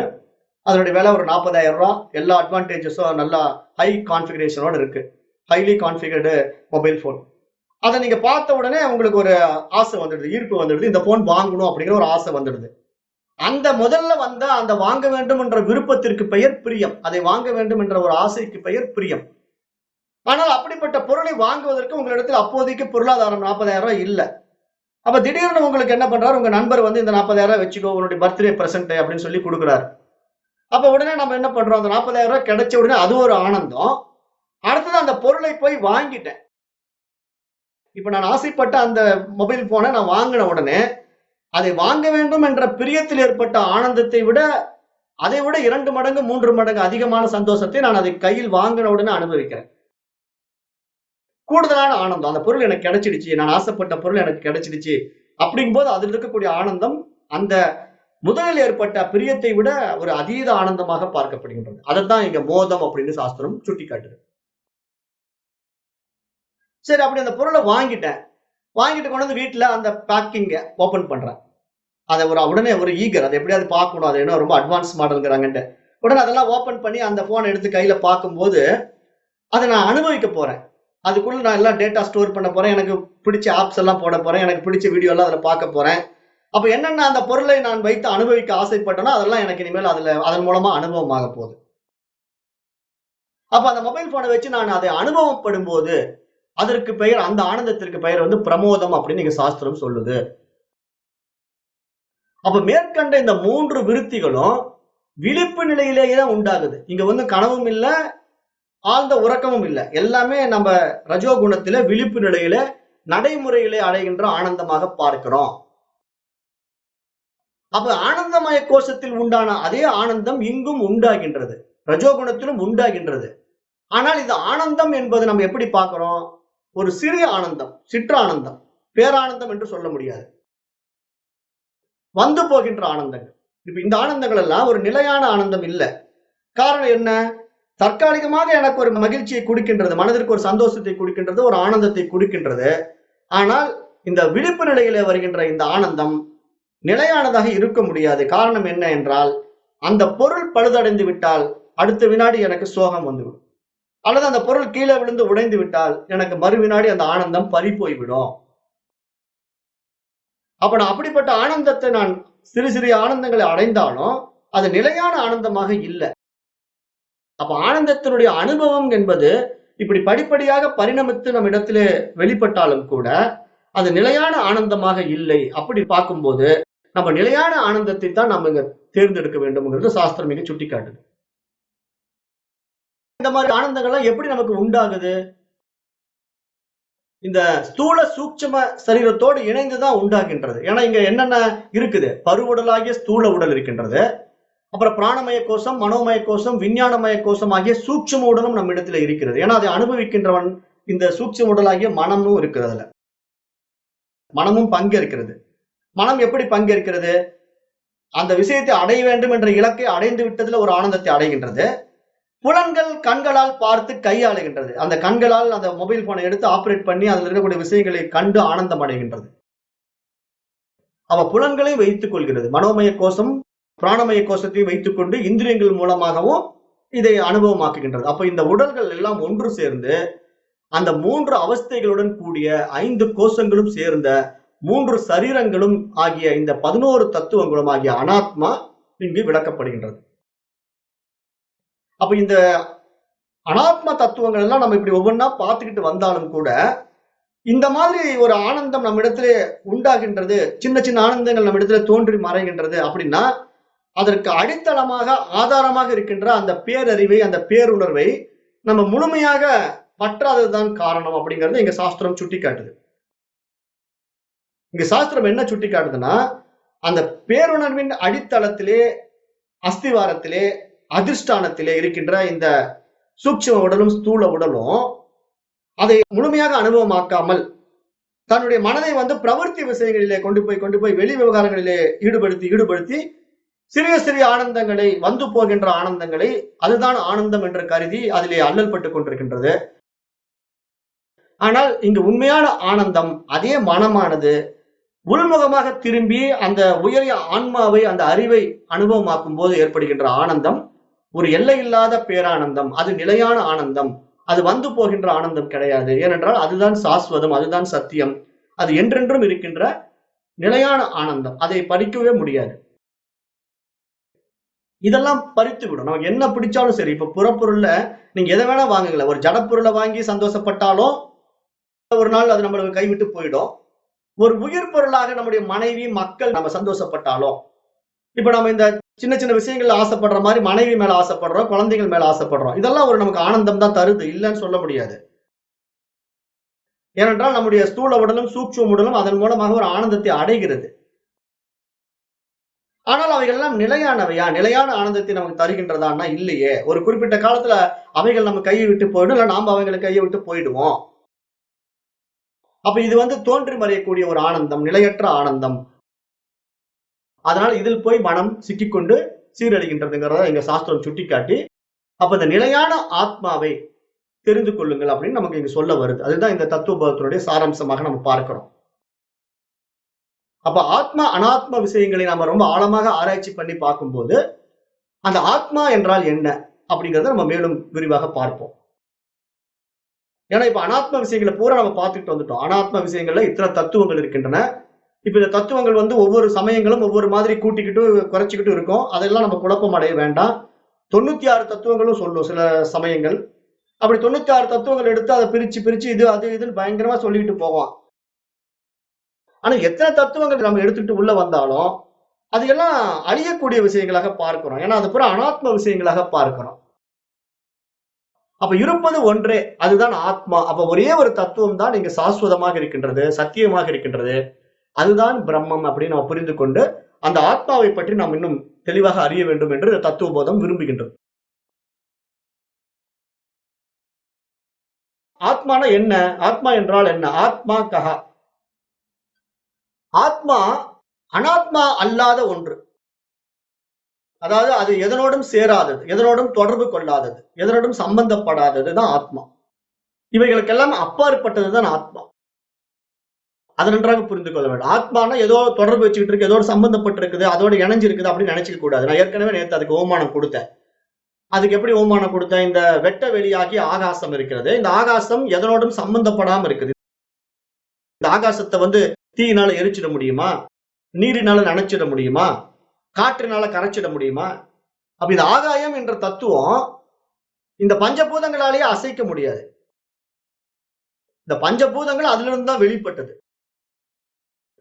அதனுடைய விலை ஒரு 40,000 ரூபாய். எல்லா அட்வான்டேஜஸும் நல்லா ஹை கான்ஃபிகரேஷனோட இருக்கு. Highly configured mobile phone. அதை நீங்க பார்த்த உடனே உங்களுக்கு ஒரு ஆசை வந்துடுது, ஈர்ப்பு வந்துடுது, இந்த போன் வாங்கணும் அப்படிங்கிற ஒரு ஆசை வந்துடுது. அந்த முதல்ல வந்த அந்த வாங்க வேண்டும் என்ற விருப்பத்திற்கு பெயர் பிரியம். அதை வாங்க வேண்டும் என்ற ஒரு ஆசைக்கு பெயர் பிரியம். ஆனால் அப்படிப்பட்ட பொருளை வாங்குவதற்கு உங்களிடத்தில் அப்போதைக்கு பொருளாதாரம் 40,000 ரூபாய் இல்ல. அப்ப திடீர்னு உங்களுக்கு என்ன பண்றாரு, உங்க நண்பர் வந்து இந்த 40,000 ரூபாய் வச்சுக்கோ, உன்னுடைய பர்த்டே பிரசன்ட் அப்படின்னு சொல்லி கொடுக்குறாரு. அப்ப உடனே நம்ம என்ன பண்றோம், அந்த 40,000 ரூபாய் கிடைச்ச உடனே அது ஒரு ஆனந்தம். அடுத்தது அந்த பொருளை போய் வாங்கிட்டேன். இப்ப நான் ஆசைப்பட்ட அந்த மொபைல் போனை நான் வாங்கின உடனே அதை வாங்க வேண்டும் என்ற பிரியத்தில் ஏற்பட்ட ஆனந்தத்தை விட அதை விட 2 மடங்கு 3 மடங்கு அதிகமான சந்தோஷத்தை நான் அதை கையில் வாங்கின உடனே அனுபவிக்கிறேன். கூடுதலான ஆனந்தம். அந்த பொருள் எனக்கு கிடைச்சிடுச்சு, நான் ஆசைப்பட்ட பொருள் எனக்கு கிடைச்சிடுச்சு அப்படிங்கும் போது அதில் இருக்கக்கூடிய ஆனந்தம் அந்த முதலில் ஏற்பட்ட பிரியத்தை விட ஒரு அதீத ஆனந்தமாக பார்க்கப்படுகின்றது. அதைத்தான் இங்க மோதம் அப்படின்னு சாஸ்திரம் சுட்டிக்காட்டுது. சரி, அப்படி அந்த பொருளை வாங்கிட்டேன். வாங்கிட்டு கொண்டு வந்து வீட்டுல அந்த பேக்கிங்க ஓபன் பண்றேன். அதை உடனே ஒரு ஈகர், அதை எப்படியாவது பார்க்கணும், அது என்ன ரொம்ப அட்வான்ஸ் மாடல்ங்கிறாங்கன்ட்டு உடனே அதெல்லாம் ஓபன் பண்ணி அந்த போனை எடுத்து கையில பார்க்கும்போது அதை நான் அனுபவிக்க போறேன். அதுக்குள்ள நான் எல்லாம் டேட்டா ஸ்டோர் பண்ண போறேன், எனக்கு பிடிச்ச ஆப்ஸ் எல்லாம் போட போறேன், எனக்கு பிடிச்ச வீடியோ எல்லாம் அதுல பார்க்க போறேன். அப்ப என்னென்ன அந்த பொருளை நான் வைத்து அனுபவிக்க ஆசைப்பட்டனோ அதெல்லாம் எனக்கு இனிமேல் அதன் மூலமா அனுபவமாக போகுது. அப்ப அந்த மொபைல் போனை வச்சு நான் அதை அனுபவப்படும் போது அதற்கு பெயர், அந்த ஆனந்தத்திற்கு பெயர் வந்து பிரமோதம் அப்படின்னு இங்க சாஸ்திரம் சொல்லுது. அப்ப மேற்கண்ட இந்த 3 விருத்திகளும் விழிப்பு நிலையிலேயே தான் உண்டாகுது. இங்க வந்து கனவும் இல்ல, ஆழ்ந்த உறக்கமும் இல்ல. எல்லாமே நம்ம ரஜோகுணத்தில விழிப்பு நிலையில நடைமுறையிலே அடைகின்ற ஆனந்தமாக பார்க்கிறோம். அப்ப ஆனந்தமய கோஷத்தில் உண்டான அதே ஆனந்தம் இங்கும் உண்டாகின்றது, ரஜோகுணத்திலும் உண்டாகின்றது. ஆனால் இது ஆனந்தம் என்பது நம்ம எப்படி பார்க்கிறோம், ஒரு சிறிய ஆனந்தம், சிற்றானந்தம், பேரானந்தம் என்று சொல்ல முடியாது. வந்து போகின்ற ஆனந்தங்கள். இப்ப இந்த ஆனந்தங்கள் எல்லாம் ஒரு நிலையான ஆனந்தம் இல்ல. காரணம் என்ன, தற்காலிகமாக எனக்கு ஒரு மகிழ்ச்சியை கொடுக்கின்றது, மனதிற்கு ஒரு சந்தோஷத்தை கொடுக்கின்றது, ஒரு ஆனந்தத்தை கொடுக்கின்றது. ஆனால் இந்த விழிப்பு நிலையில வருகின்ற இந்த ஆனந்தம் நிலையானதாக இருக்க முடியாது. காரணம் என்ன என்றால், அந்த பொருள் பழுதடைந்து விட்டால் அடுத்த வினாடி எனக்கு சோகம் வந்துவிடும், அல்லது அந்த பொருள் கீழே விழுந்து உடைந்து விட்டால் எனக்கு மறு வினாடி அந்த ஆனந்தம் பறி போய்விடும். அப்ப நான் அப்படிப்பட்ட ஆனந்தத்தை நான் சிறு சிறிய ஆனந்தங்களை அடைந்தாலும் அது நிலையான ஆனந்தமாக இல்லை. அப்ப ஆனந்தத்தினுடைய அனுபவம் என்பது இப்படி படிப்படியாக பரிணமித்து நம் இடத்திலே வெளிப்பட்டாலும் கூட அது நிலையான ஆனந்தமாக இல்லை. அப்படி பார்க்கும்போது நம்ம நிலையான ஆனந்தத்தை தான் நம்ம இங்க தேர்ந்தெடுக்க வேண்டும்ங்கிறது சாஸ்திரம் மிக சுட்டிக்காட்டுது. இந்த மாதிரி ஆனந்தங்கள்லாம் எப்படி நமக்கு உண்டாகுது, இந்த ஸ்தூல சூட்சும சரீரத்தோடு இணைந்துதான் உண்டாகின்றது. ஏன்னா இங்க என்னென்ன இருக்குது, பருவுடலாகிய ஸ்தூல உடல் இருக்கின்றது, அப்புறம் பிராணமய கோஷம், மனோமய கோஷம், விஞ்ஞானமய கோஷம் ஆகிய சூட்சும உடலும் நம்ம இடத்துல இருக்கிறது. ஏன்னா அதை அனுபவிக்கின்றவன் இந்த சூட்சும உடலாகிய மனமும் இருக்கிறதுல, மனமும் பங்கேற்கிறது. மனம் எப்படி பங்கேற்கிறது, அந்த விஷயத்தை அடைய வேண்டும் என்ற இலக்கை அடைந்து விட்டதுல ஒரு ஆனந்தத்தை அடைகின்றது. புலன்கள் கண்களால் பார்த்து கையாளுகின்றது. அந்த கண்களால் அந்த மொபைல் போனை எடுத்து ஆபரேட் பண்ணி அதில் இருக்கக்கூடிய விஷயங்களை கண்டு ஆனந்தம் அடைகின்றது. அவ புலன்களை வைத்துக் கொள்கிறது. மனோமய கோஷம் பிராணமய கோஷத்தையும் வைத்துக் கொண்டு இந்திரியங்கள் மூலமாகவும் இதை அனுபவமாக்குகின்றது. அப்ப இந்த உடல்கள் எல்லாம் ஒன்று சேர்ந்து அந்த 3 அவஸ்தைகளுடன் கூடிய 5 கோஷங்களும் சேர்ந்த 3 சரீரங்களும் ஆகிய இந்த 11 தத்துவங்களும் ஆகிய அனாத்மா இங்கு விளக்கப்படுகின்றது. அப்ப இந்த அனாத்ம தத்துவங்கள் எல்லாம் நம்ம இப்படி ஒவ்வொன்றா பார்த்துக்கிட்டு வந்தாலும் கூட இந்த மாதிரி ஒரு ஆனந்தம் நம்ம இடத்துல உண்டாகின்றது, சின்ன சின்ன ஆனந்தங்கள் நம்ம இடத்துல தோன்றி மறைகின்றது அப்படின்னா அதற்கு அடித்தளமாக ஆதாரமாக இருக்கின்ற அந்த பேரறிவை, அந்த பேருணர்வை நம்ம முழுமையாக பற்றாததுதான் காரணம் அப்படிங்கிறது எங்க சாஸ்திரம் சுட்டிக்காட்டுது. இங்க சாஸ்திரம் என்ன சுட்டிக்காட்டுதுன்னா, அந்த பேருணர்வின் அடித்தளத்திலே, அஸ்திவாரத்திலே, அதிர்ஷ்டானத்திலே இருக்கின்ற இந்த சூட்சும உடலும் ஸ்தூல உடலும் அதை முழுமையாக அனுபவமாக்காமல் தன்னுடைய மனதை வந்து பிரவர்த்தி விஷயங்களிலே கொண்டு போய் வெளி விவகாரங்களிலே ஈடுபடுத்தி சிறிய சிறிய ஆனந்தங்களை, வந்து போகின்ற ஆனந்தங்களை அதுதான் ஆனந்தம் என்று கருதி அதிலே அல்லல் பட்டுக் கொண்டிருக்கின்றது. ஆனால் இங்கு உண்மையான ஆனந்தம் அதே மனமானது உள்முகமாக திரும்பி அந்த உயரிய ஆன்மாவை, அந்த அறிவை அனுபவமாக்கும் போது ஏற்படுகின்ற ஆனந்தம் ஒரு எல்லையில்லாத பேரானந்தம். அது நிலையான ஆனந்தம். அது வந்து போகின்ற ஆனந்தம் கிடையாது. ஏனென்றால் அதுதான் சாஸ்வதம், அதுதான் சத்தியம். அது என்றென்றும் இருக்கின்ற நிலையான ஆனந்தம். அதை பறிக்கவே முடியாது. இதெல்லாம் பறித்து விடும். நமக்கு என்ன பிடிச்சாலும் சரி. இப்ப புறப்பொருள்ல நீங்க எதை வேணா வாங்குங்களேன். ஒரு ஜடப்பொருளை வாங்கி சந்தோஷப்பட்டாலும் ஒரு நாள் அது நம்மளுக்கு கைவிட்டு போயிடும். ஒரு உயிர் பொருளாக நம்முடைய மனைவி, மக்கள் நம்ம சந்தோஷப்பட்டாலும், இப்ப நம்ம இந்த சின்ன சின்ன விஷயங்கள்ல ஆசைப்படுற மாதிரி மனைவி மேல ஆசைப்படுறோம், குழந்தைகள் மேல ஆசைப்படுறோம். இதெல்லாம் ஒரு நமக்கு ஆனந்தம் தான் தருது, இல்லைன்னு சொல்ல முடியாது. ஏனென்றால் நம்முடைய ஸ்தூல உடலும் சூட்சும உடலும் அதன் மூலமாக ஒரு ஆனந்தத்தை அடைகிறது. ஆனால் அவைகள் எல்லாம் நிலையானவையா? நிலையான ஆனந்தத்தை நமக்கு தருகின்றதான்னா இல்லையே. ஒரு குறிப்பிட்ட காலத்துல அவைகள் நம்ம கையை விட்டு போயிடும், இல்ல நாம அவைகளை கையை விட்டு போயிடுவோம். அப்ப இது தோன்றி மறையக்கூடிய ஒரு ஆனந்தம், நிலையற்ற ஆனந்தம். அதனால இதில் போய் மனம் சிக்கிக்கொண்டு சீரழிகின்றதுங்கிறத எங்க சாஸ்திரம் சுட்டிக்காட்டி, அப்ப இந்த நிலையான ஆத்மாவை தெரிந்து கொள்ளுங்கள் அப்படின்னு நமக்கு இங்க சொல்ல வருது. அதுதான் இந்த தத்துவபோதத்தினுடைய சாராம்சமாக நம்ம பார்க்கிறோம். அப்ப ஆத்மா அனாத்ம விஷயங்களை நாம ரொம்ப ஆழமாக ஆராய்ச்சி பண்ணி பார்க்கும்போது, அந்த ஆத்மா என்றால் என்ன அப்படிங்கறத நம்ம மேலும் விரிவாக பார்ப்போம். ஏன்னா இப்ப அனாத்ம விஷயங்களை பூரா நம்ம பார்த்துட்டு வந்துட்டோம். அனாத்ம விஷயங்கள்ல இத்தனை தத்துவங்கள் இருக்கின்றன. இப்ப இந்த தத்துவங்கள் ஒவ்வொரு சமயங்களும் ஒவ்வொரு மாதிரி கூட்டிக்கிட்டு குறைச்சிக்கிட்டு இருக்கும். அதெல்லாம் நம்ம குழப்பம் அடைய வேண்டாம். 96 தத்துவங்களும் சொல்லும் சில சமயங்கள். அப்படி 96 தத்துவங்கள் எடுத்து அதை பிரிச்சு பிரிச்சு இது அது இதுன்னு பயங்கரமா சொல்லிக்கிட்டு போவோம். ஆனா எத்தனை தத்துவங்கள் நம்ம எடுத்துக்கிட்டு உள்ள வந்தாலும் அது எல்லாம் அழியக்கூடிய விஷயங்களாக பார்க்கிறோம். ஏன்னா அது பூரா அனாத்ம விஷயங்களாக பார்க்கிறோம். அப்ப இருப்பது ஒன்றே, அதுதான் ஆத்மா. அப்ப ஒரே ஒரு தத்துவம் தான் இங்க சாஸ்வதமாக இருக்கின்றது, சத்தியமாக இருக்கின்றது. அதுதான் பிரம்மம் அப்படின்னு நாம் புரிந்து கொண்டு அந்த ஆத்மாவை பற்றி நாம் இன்னும் தெளிவாக அறிய வேண்டும் என்று தத்துவ போதம் விரும்புகின்றது. ஆத்மான என்ன? ஆத்மா என்றால் என்ன? ஆத்மா கஹா. ஆத்மா அனாத்மா அல்லாத ஒன்று. அதாவது அது எதனோடும் சேராதது, எதனோடும் தொடர்பு கொள்ளாதது, எதனோடும் சம்பந்தப்படாதது தான் ஆத்மா. இவைகளுக்கெல்லாம் அப்பாற்பட்டதுதான் ஆத்மா. அதை நன்றாக புரிந்து கொள்ள வேண்டும். ஆத்மானா ஏதோ தொடர்பு வச்சுக்கிட்டு இருக்கு, ஏதோ சம்பந்தப்பட்டு இருக்குது, அதோட இணைஞ்சு இருக்குது அப்படின்னு நினைச்சுக்க கூடாது. நான் ஏற்கனவே நேற்று அதுக்கு ஓமானம் கொடுத்தேன். அதுக்கு எப்படி ஓமானம் கொடுத்தேன்? இந்த வெட்ட வெளியாகி ஆகாசம் இருக்கிறது. இந்த ஆகாசம் எதனோடும் சம்பந்தப்படாம இருக்குது. இந்த ஆகாசத்தை தீயினால எரிச்சிட முடியுமா? நீரினால நனைச்சிட முடியுமா? காற்றினால கரைச்சிட முடியுமா? அப்ப இந்த ஆகாயம் என்ற தத்துவம் இந்த பஞ்சபூதங்களாலேயே அசைக்க முடியாது. இந்த பஞ்சபூதங்கள் அதுல இருந்து தான் வெளிப்பட்டது.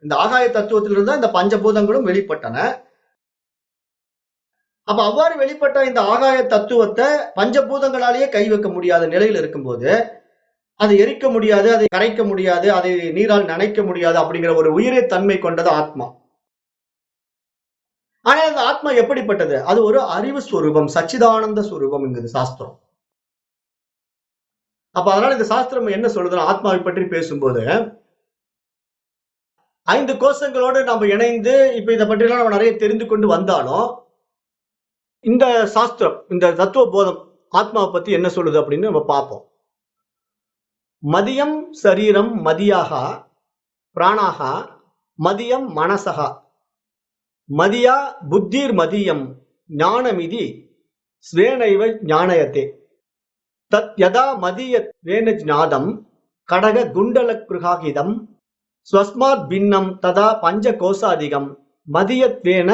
இந்த ஆகாய தத்துவத்திலிருந்து இந்த பஞ்சபூதங்களும் வெளிப்பட்டன. அப்ப அவ்வாறு வெளிப்பட்ட இந்த ஆகாய தத்துவத்தை பஞ்சபூதங்களாலேயே கை வைக்க முடியாத நிலையில் இருக்கும்போது, அதை எரிக்க முடியாது, அதை கரைக்க முடியாது, அதை நீரால் நனைக்க முடியாது அப்படிங்கிற ஒரு உயிரே தன்மை கொண்டது ஆத்மா. ஆனா அந்த ஆத்மா எப்படிப்பட்டது? அது ஒரு அறிவு ஸ்வரூபம், சச்சிதானந்த ஸ்வரூபம் என்கிறது சாஸ்திரம். அப்ப அதனால இந்த சாஸ்திரம் என்ன சொல்லுதுன்னா, ஆத்மாவை பற்றி பேசும்போது 5 கோஷங்களோடு நம்ம இணைந்து இப்ப இதை பற்றியெல்லாம் நம்ம நிறைய தெரிந்து கொண்டு வந்தாலும், இந்த சாஸ்திரம், இந்த தத்துவ போதம் ஆத்மாவை பத்தி என்ன சொல்லுது அப்படின்னு நம்ம பார்ப்போம். மதியம் சரீரம் மதியாகா பிராணாகா மதியம் மனசகா மதியா புத்திர் மதியம் ஞானமிதி ஸ்வேனைவ ஞானயத்தே தத் யதா மதியத் வேன ஞாதம் கடக குண்டல கிருஹாகிதம் ஸ்வஸ்மாத் பின்னம் ததா பஞ்ச கோசாதிகம் மதியத்வேன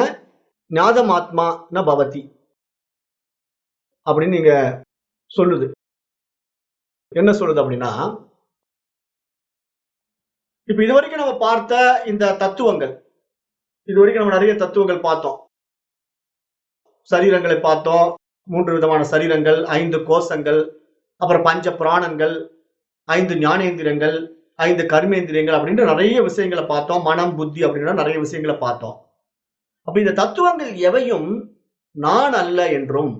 ஞாதமாத்மா ந பவதி அப்படின்னு நீங்க சொல்லுது. என்ன சொல்லுது அப்படின்னா, இப்ப இதுவரைக்கும் நம்ம பார்த்த இந்த தத்துவங்கள், இதுவரைக்கும் நம்ம நிறைய தத்துவங்கள் பார்த்தோம். சரீரங்களை பார்த்தோம். 3 விதமான சரீரங்கள், 5 கோஷங்கள், அப்புறம் பஞ்ச பிராணங்கள், 5 ஞானேந்திரங்கள், 5 கர்மேந்திரியங்கள் அப்படின்ற நிறைய விஷயங்களை பார்த்தோம். மனம், புத்தி அப்படின்ற நிறைய விஷயங்களை பார்த்தோம். அப்ப இந்த தத்துவங்கள் எவையும் நான் அல்ல என்றும்,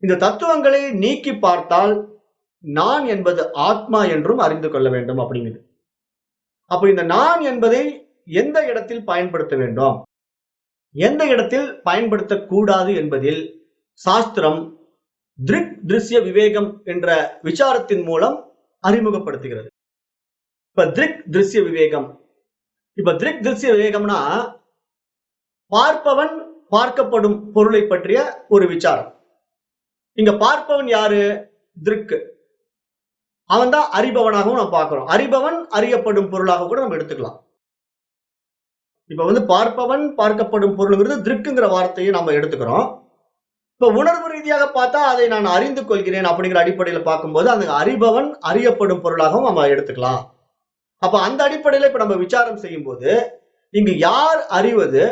இந்த தத்துவங்களை நீக்கி பார்த்தால் நான் என்பது ஆத்மா என்றும் அறிந்து கொள்ள வேண்டும் அப்படிங்குது. அப்ப இந்த நான் என்பதை எந்த இடத்தில் பயன்படுத்த வேண்டும், எந்த இடத்தில் பயன்படுத்தக்கூடாது என்பதில் சாஸ்திரம் திருக் திருஷ்ய விவேகம் என்ற விசாரத்தின் மூலம் அறிமுகப்படுத்துகிறது. இப்ப திருக் திருஷ்ய விவேகம் இப்ப திருக் திருஷ்ய விவேகம்னா பார்ப்பவன் பார்க்கப்படும் பொருளை பற்றிய ஒரு விசாரம். இங்க பார்ப்பவன் யாரு? திருக்கு. அவன் தான் அறிபவனாகவும் நம்ம பார்க்கிறோம். அறிபவன் அறியப்படும் பொருளாக கூட நம்ம எடுத்துக்கலாம். இப்ப பார்ப்பவன் பார்க்கப்படும் பொருள்ங்கிறது திருக்குங்கிற வார்த்தையை நம்ம எடுத்துக்கிறோம். இப்ப உணர்வு ரீதியாக பார்த்தா அதை நான் அறிந்து கொள்கிறேன் அப்படிங்கிற அடிப்படையில பார்க்கும்போது அந்த அறிபவன் அறியப்படும் பொருளாகவும் நம்ம எடுத்துக்கலாம். அப்ப அந்த அடிப்படையில இப்ப நம்ம விசாரம் செய்யும் போது இங்கு யார் அறிவது,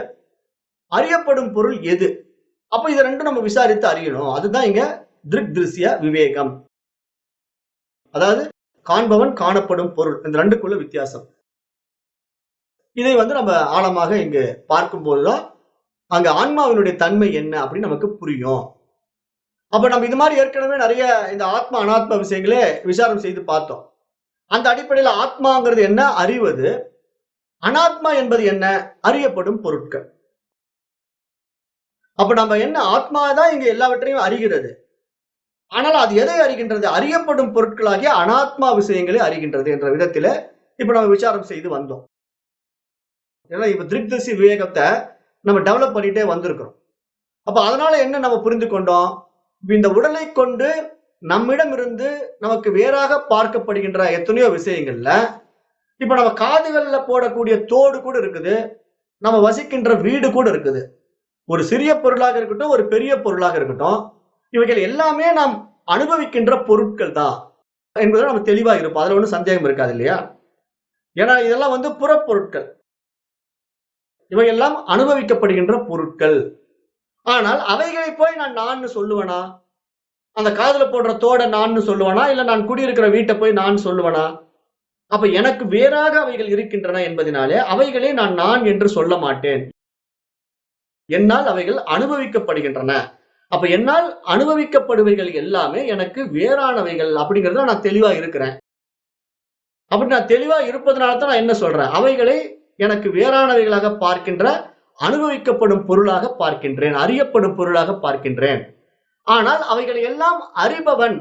அறியப்படும் பொருள் எது? அப்ப இதை ரெண்டும் நம்ம விசாரித்து அறியணும். அதுதான் இங்க திருக் திருஷ்ய விவேகம். அதாவது காண்பவன் காணப்படும் பொருள், இந்த ரெண்டுக்குள்ள வித்தியாசம். இதை நம்ம ஆழமாக இங்கு பார்க்கும்போதுதான் அங்க ஆன்மாவினுடைய தன்மை என்ன அப்படின்னு நமக்கு புரியும். அப்ப நம்ம இது மாதிரி ஏற்கனவே நிறைய இந்த ஆத்மா அனாத்மா விஷயங்களே விசாரம் செய்து பார்த்தோம். அந்த அடிப்படையில ஆத்மாங்கிறது என்ன? அறிவது. அனாத்மா என்பது என்ன? அறியப்படும் பொருட்கள். அப்ப நம்ம என்ன? ஆத்மா தான் இங்க எல்லாவற்றையும் அறிகிறது. ஆனால் அது எதை அறிகின்றது? அறியப்படும் பொருட்களாகிய அனாத்மா விஷயங்களை அறிகின்றது என்ற விதத்தில இப்ப நம்ம விசாரம் செய்து வந்தோம். ஏன்னா இப்ப திருக் திருஷ்ய விவேகத்தை நம்ம டெவலப் பண்ணிட்டே வந்திருக்கிறோம். அப்ப அதனால என்ன நம்ம புரிந்து கொண்டோம்? இந்த உடலை கொண்டு நம்மிடம் இருந்து நமக்கு வேறாக பார்க்கப்படுகின்ற எத்தனையோ விஷயங்கள்ல இப்ப நம்ம காதுகள்ல போடக்கூடிய தோடு கூட இருக்குது, நம்ம வசிக்கின்ற வீடு கூட இருக்குது. ஒரு சிறிய பொருளாக இருக்கட்டும், ஒரு பெரிய பொருளாக இருக்கட்டும், இவைகள் எல்லாமே நாம் அனுபவிக்கின்ற பொருட்கள் தான் என்பதை நம்ம தெளிவா இருப்போம். அதுல ஒன்றும் சந்தேகம் இருக்காது இல்லையா? ஏன்னா இதெல்லாம் புறப்பொருட்கள். இவையெல்லாம் அனுபவிக்கப்படுகின்ற பொருட்கள். ஆனால் அவைகளை போய் நான் சொல்லுவனா? அந்த காதுல போடுற தோட நான் சொல்லுவனா? இல்ல நான் குடியிருக்கிற வீட்டை போய் நான் சொல்லுவனா? அப்ப எனக்கு வேறாக அவைகள் இருக்கின்றன என்பதனாலே அவைகளை நான் என்று சொல்ல மாட்டேன். என்னால் அவைகள் அனுபவிக்கப்படுகின்றன. அப்ப என்னால் அனுபவிக்கப்படுவைகள் எல்லாமே எனக்கு வேறானவைகள் அப்படிங்கறத நான் தெளிவா இருக்கிறேன். அப்படி நான் தெளிவா இருப்பதனால தான் நான் என்ன சொல்றேன்? அவைகளை எனக்கு வேறானவைகளாக பார்க்கின்ற அனுபவிக்கப்படும் பொருளாக பார்க்கின்றேன், அறியப்படும் பொருளாக பார்க்கின்றேன். ஆனால் அவைகளை எல்லாம் அறிபவன்,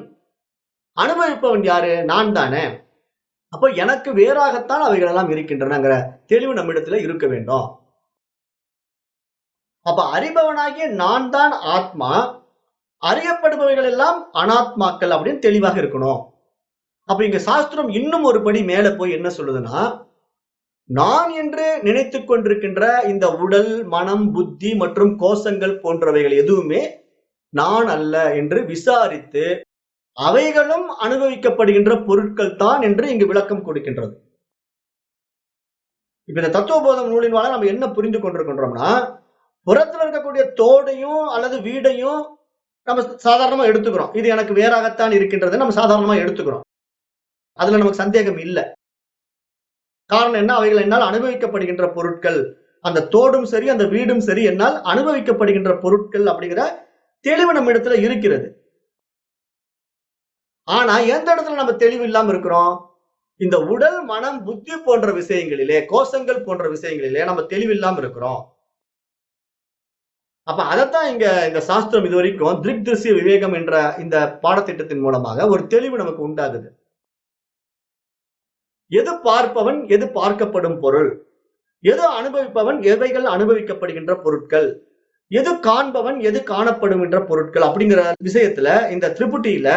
அனுபவிப்பவன் யாரு? நான் தானே. அப்ப எனக்கு வேறாகத்தான் அவைகள் எல்லாம் இருக்கின்றனங்கிற தெளிவு நம்மிடத்துல இருக்க வேண்டும். அப்ப அறிபவனாகிய நான் தான் ஆத்மா, அறியப்படுபவைகள் எல்லாம் அனாத்மாக்கள் அப்படின்னு தெளிவாக இருக்கணும். அப்ப இங்க சாஸ்திரம் இன்னும் ஒரு படி மேல போய் என்ன சொல்லுதுன்னா, நான் என்று நினைத்துக் கொண்டிருக்கின்ற இந்த உடல், மனம், புத்தி மற்றும் கோஷங்கள் போன்றவைகள் எதுவுமே நான் அல்ல என்று விசாரித்து அவைகளும் அனுபவிக்கப்படுகின்ற பொருட்கள் தான் என்று இங்கு விளக்கம் கொடுக்கின்றது. இப்ப இந்த தத்துவபோதம் நூலின் வாயிலா நம்ம என்ன புரிந்து கொண்டிருக்கின்றோம்னா, புறத்துல இருக்கக்கூடிய தோடையும் அல்லது வீடையும் நம்ம சாதாரணமா எடுத்துக்கிறோம். இது எனக்கு வேறாகத்தான் இருக்கின்றது நம்ம சாதாரணமா எடுத்துக்கிறோம். அதுல நமக்கு சந்தேகம் இல்லை. காரணம் என்ன? அவைகள் என்னால் அனுபவிக்கப்படுகின்ற பொருட்கள். அந்த தோடும் சரி, அந்த வீடும் சரி என்னால் அனுபவிக்கப்படுகின்ற பொருட்கள் அப்படிங்கிற தெளிவு நம்ம இடத்துல இருக்கிறது. ஆனா எந்த இடத்துல நம்ம தெளிவு இல்லாம இருக்கிறோம்? இந்த உடல், மனம், புத்தி போன்ற விஷயங்களிலே, கோஷங்கள் போன்ற விஷயங்களிலே நம்ம தெளிவு இல்லாம இருக்கிறோம். அப்ப அதைத்தான் இங்க இந்த சாஸ்திரம் இதுவரைக்கும் திருக் திருஷ்ய விவேகம் என்ற இந்த பாடத்திட்டத்தின் மூலமாக ஒரு தெளிவு நமக்கு உண்டாகுது. எது பார்ப்பவன், எது பார்க்கப்படும் பொருள், எது அனுபவிப்பவன், எவைகள் அனுபவிக்கப்படுகின்ற பொருட்கள், எது காண்பவன், எது காணப்படுகின்ற பொருட்கள் அப்படிங்கிற விஷயத்துல இந்த திரிபுட்டியில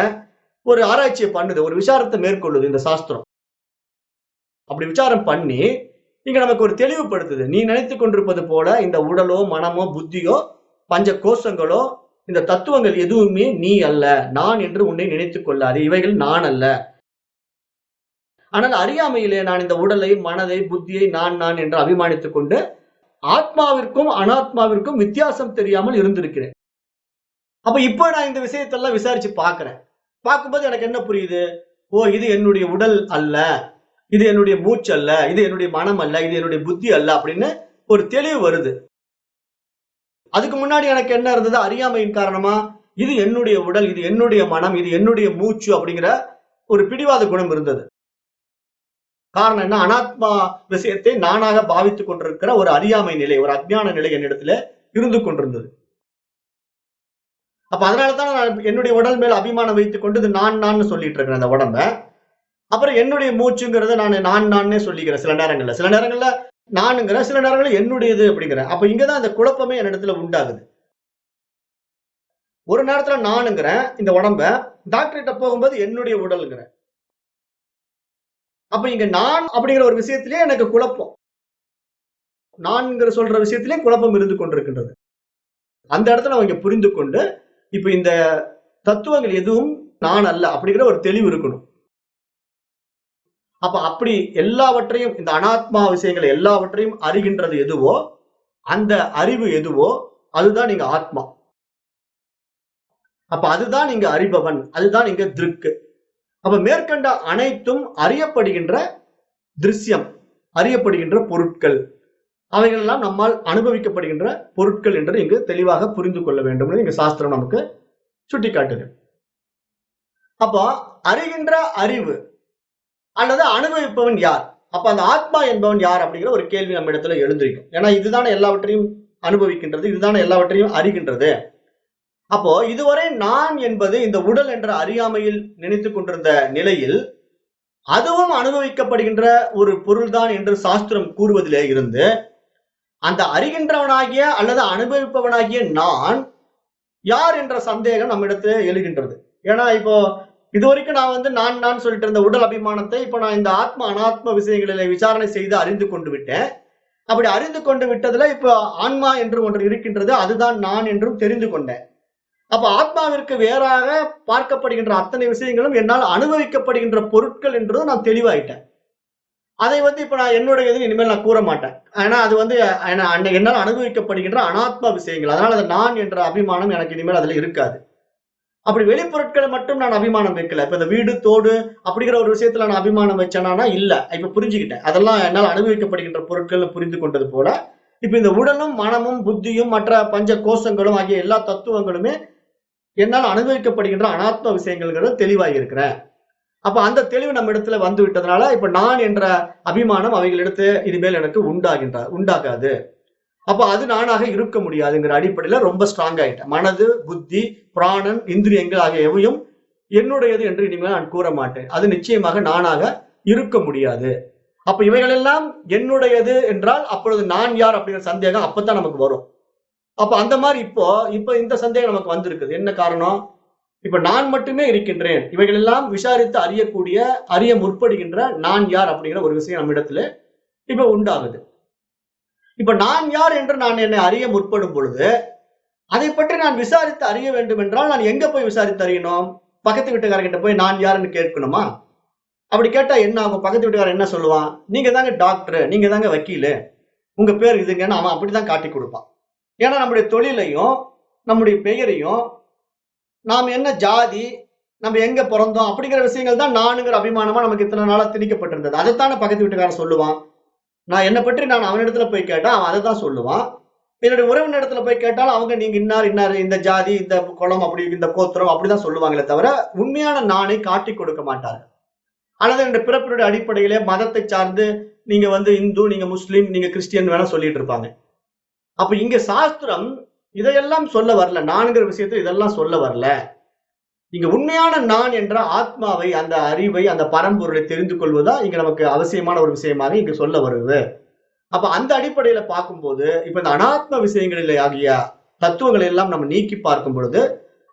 ஒரு ஆராய்ச்சியை பண்ணுது, ஒரு விசாரத்தை மேற்கொள்ளுது இந்த சாஸ்திரம். அப்படி விசாரம் பண்ணி இங்க நமக்கு ஒரு தெளிவுபடுத்துது. நீ நினைத்துக் கொண்டிருப்பது போல இந்த உடலோ, மனமோ, புத்தியோ, பஞ்ச கோஷங்களோ, இந்த தத்துவங்கள் எதுவுமே நீ அல்ல, நான் என்று உன்னை நினைத்துக் கொள்ளாதே. இவைகள் நான் அல்ல. ஆனால் அறியாமையிலே நான் இந்த உடலை, மனதை, புத்தியை நான் என்று அபிமானித்துக் கொண்டு ஆத்மாவிற்கும் அனாத்மாவிற்கும் வித்தியாசம் தெரியாமல் இருந்திருக்கிறேன். அப்ப இப்ப நான் இந்த விஷயத்தெல்லாம் விசாரிச்சு பார்க்கிறேன். பார்க்கும்போது எனக்கு என்ன புரியுது? ஓ, இது என்னுடைய உடல் அல்ல, இது என்னுடைய மூச்சு அல்ல, இது என்னுடைய மனம் அல்ல, இது என்னுடைய புத்தி அல்ல அப்படின்னு ஒரு தெளிவு வருது. அதுக்கு முன்னாடி எனக்கு என்ன இருந்தது? அறியாமையின் காரணமா இது என்னுடைய உடல், இது என்னுடைய மனம், இது என்னுடைய மூச்சு அப்படிங்கிற ஒரு பிடிவாத குணம் இருந்தது. காரணம் என்ன? அனாத்மா விஷயத்தை நானாக பாவித்துக் கொண்டிருக்கிற ஒரு அறியாமை நிலை, ஒரு அஞ்ஞான நிலை என்னிடத்துல இருந்து கொண்டிருந்தது. அப்ப அதனாலதான் நான் என்னுடைய உடல் மேல் அபிமானம் வைத்துக் கொண்டு இது நான் சொல்லிட்டு இருக்கிறேன் அந்த உடம்ப. அப்புறம் என்னுடைய மூச்சுங்கிறத நான் சொல்லிக்கிறேன் சில நேரங்கள்ல. நானுங்கிற, சில நேரங்களில் என்னுடையது அப்படிங்கிற. அப்ப இங்கதான் இந்த குழப்பமே என்னிடத்துல உண்டாகுது. ஒரு நேரத்துல நானுங்கிறேன் இந்த உடம்ப, டாக்டர் கிட்ட போகும்போது என்னுடைய உடல்ங்கிறேன். அப்ப இங்க நான் அப்படிங்கிற ஒரு விஷயத்திலேயே எனக்கு குழப்பம். நான்ங்கிற சொல்ற விஷயத்திலே குழப்பம் இருந்து கொண்டிருக்கின்றது. அந்த இடத்துல அவங்க புரிந்து கொண்டு, இப்ப இந்த தத்துவங்கள் எதுவும் நான் அல்ல அப்படிங்கிற ஒரு தெளிவு இருக்கணும். அப்ப அப்படி எல்லாவற்றையும், இந்த அனாத்மா விஷயங்களை எல்லாவற்றையும் அறிகின்றது எதுவோ, அந்த அறிவு எதுவோ அதுதான் இங்க ஆத்மா. அப்ப அதுதான் இங்க அறிபவன், அதுதான் இங்க திருக்கு. அப்ப மேற்கண்ட அனைத்தும் அறியப்படுகின்ற திருஷ்யம், அறியப்படுகின்ற பொருட்கள், அவைகள் எல்லாம் நம்மால் அனுபவிக்கப்படுகின்ற பொருட்கள் என்று இங்கு தெளிவாக புரிந்து கொள்ள வேண்டும். இங்கு சாஸ்திரம் நமக்கு சுட்டிக்காட்டுது. அப்போ அறிகின்ற அறிவு அல்லது அனுபவிப்பவன் யார்? அப்ப அந்த ஆத்மா என்பவன் யார் அப்படிங்கிற ஒரு கேள்வி நம்ம இடத்துல எழுந்திருக்கும். ஏன்னா இதுதானே எல்லாவற்றையும் அனுபவிக்கின்றது, இதுதானே எல்லாவற்றையும் அறிகின்றது. அப்போ இதுவரை நான் என்பது இந்த உடல் என்ற அறியாமையில் நினைத்துக் கொண்டிருந்த நிலையில் அதுவும் அனுபவிக்கப்படுகின்ற ஒரு பொருள்தான் என்று சாஸ்திரம் கூறுவதிலே இருந்து, அந்த அறிகின்றவனாகிய அல்லது அனுபவிப்பவனாகிய நான் யார் என்ற சந்தேகம் நம்மிடத்துல எழுகின்றது. ஏன்னா இப்போ இதுவரைக்கும் நான் நான் சொல்லிட்டு இருந்த உடல் அபிமானத்தை இப்ப நான் இந்த ஆத்ம அனாத்ம விஷயங்களில விசாரணை செய்து அறிந்து கொண்டு விட்டேன். அப்படி அறிந்து கொண்டு விட்டதுல இப்ப ஆன்மா என்று ஒன்று இருக்கின்றது, அதுதான் நான் என்றும் தெரிந்து கொண்டேன். அப்ப ஆத்மாவிற்கு வேறாக பார்க்கப்படுகின்ற அத்தனை விஷயங்களும் என்னால் அனுபவிக்கப்படுகின்ற பொருட்கள் என்றும் நான் தெளிவாயிட்டேன். அதை இப்ப நான் என்னுடையது இனிமேல் நான் கூற மாட்டேன். ஆனா அது என்னால் அனுபவிக்கப்படுகின்ற அனாத்மா விஷயங்கள். அதனால அது நான் என்ற அபிமானம் எனக்கு இனிமேல் அதுல இருக்காது. அப்படி வெளிப்பொருட்களை மட்டும் நான் அபிமானம் வைக்கல. இப்ப இந்த வீடு தோடு அப்படிங்கிற ஒரு விஷயத்துல நான் அபிமானம் வச்சேனா இல்ல. இப்ப புரிஞ்சுக்கிட்டேன். அதெல்லாம் என்னால் அனுபவிக்கப்படுகின்ற பொருட்கள் புரிந்து கொண்டது போல, இப்ப இந்த உடலும் மனமும் புத்தியும் மற்ற பஞ்ச கோஷங்களும் ஆகிய எல்லா தத்துவங்களுமே என்னால் அனுபவிக்கப்படுகின்ற அனாத்ம விஷயங்கள் தெளிவாகி இருக்கிறேன். அப்ப அந்த தெளிவு நம்ம இடத்துல வந்து விட்டதுனால இப்ப நான் என்ற அபிமானம் அவைகளிடத்து இனிமேல் எனக்கு உண்டாகாது. அப்ப அது நானாக இருக்க முடியாதுங்கிற அடிப்படையில ரொம்ப ஸ்ட்ராங் ஆயிட்டேன். மனது, புத்தி, பிராணன், இந்திரியங்கள் ஆகிய எவையும் என்னுடையது என்று இனிமேல் நான் கூற மாட்டேன். அது நிச்சயமாக நானாக இருக்க முடியாது. அப்ப இவைகளெல்லாம் என்னுடையது என்றால் அப்பொழுது நான் யார் அப்படிங்கிற சந்தேகம் அப்பதான் நமக்கு வரும். அப்ப அந்த மாதிரி இப்ப இந்த சந்தேகம் நமக்கு வந்திருக்குது. என்ன காரணம்? இப்ப நான் மட்டுமே இருக்கின்றேன். இவைகள் எல்லாம் விசாரித்து அறிய முற்படுகின்ற நான் யார் அப்படிங்கிற ஒரு விஷயம் நம்ம இடத்துல இப்ப உண்டாகுது. இப்ப நான் யார் என்று நான் என்னை அறிய முற்படும் பொழுது அதை பற்றி நான் விசாரித்து அறிய வேண்டும் என்றால் நான் எங்க போய் விசாரித்து அறியணும்? பக்கத்து வீட்டுக்காரர்கிட்ட போய் நான் யாருன்னு கேட்கணுமா? அப்படி கேட்டா என்ன ஆகும்? பக்கத்து வீட்டுக்காரர் என்ன சொல்லுவான்? நீங்க தாங்க டாக்டர், நீங்க தாங்க வக்கீலு, உங்க பேர் இதுங்கன்னு அவன் அப்படிதான் காட்டி கொடுப்பான். ஏன்னா நம்முடைய தொழிலையும் நம்முடைய பெயரையும் நாம் என்ன ஜாதி, நம்ம எங்க பிறந்தோம் அப்படிங்கிற விஷயங்கள் தான் நானுங்கிற அபிமானமா நமக்கு இத்தனை நாளா திணிக்கப்பட்டிருந்தது. அதைத்தானே பக்கத்து வீட்டுக்காரன் சொல்லுவான். நான் என்னை பற்றி நான் அவனிடத்துல போய் கேட்டா அவன் அதை தான் சொல்லுவான். என்னுடைய உறவினர் இடத்துல போய் கேட்டாலும் அவங்க நீங்க இன்னார் இந்த ஜாதி, இந்த குளம், அப்படி இந்த கோத்திரம் அப்படிதான் சொல்லுவாங்களே தவிர உண்மையான நானை காட்டி கொடுக்க மாட்டார்கள். அல்லது என்னுடைய பிறப்பினுடைய அடிப்படையிலே மதத்தை சார்ந்து நீங்க இந்து, நீங்க முஸ்லீம், நீங்க கிறிஸ்டியன் வேணா சொல்லிட்டு இருப்பாங்க. அப்ப இங்க சாஸ்திரம் இதையெல்லாம் சொல்ல வரல. நான்கிற விஷயத்துல இதெல்லாம் சொல்ல வரல. இங்க உண்மையான நான் என்ற ஆத்மாவை, அந்த அறிவை, அந்த பரம்பொருளை தெரிந்து கொள்வதா இங்க நமக்கு அவசியமான ஒரு விஷயமாக இங்க சொல்ல வருது. அப்ப அந்த அடிப்படையில பார்க்கும்போது இப்ப இந்த அனாத்ம விஷயங்களில் ஆகிய தத்துவங்களை எல்லாம் நம்ம நீக்கி பார்க்கும் பொழுது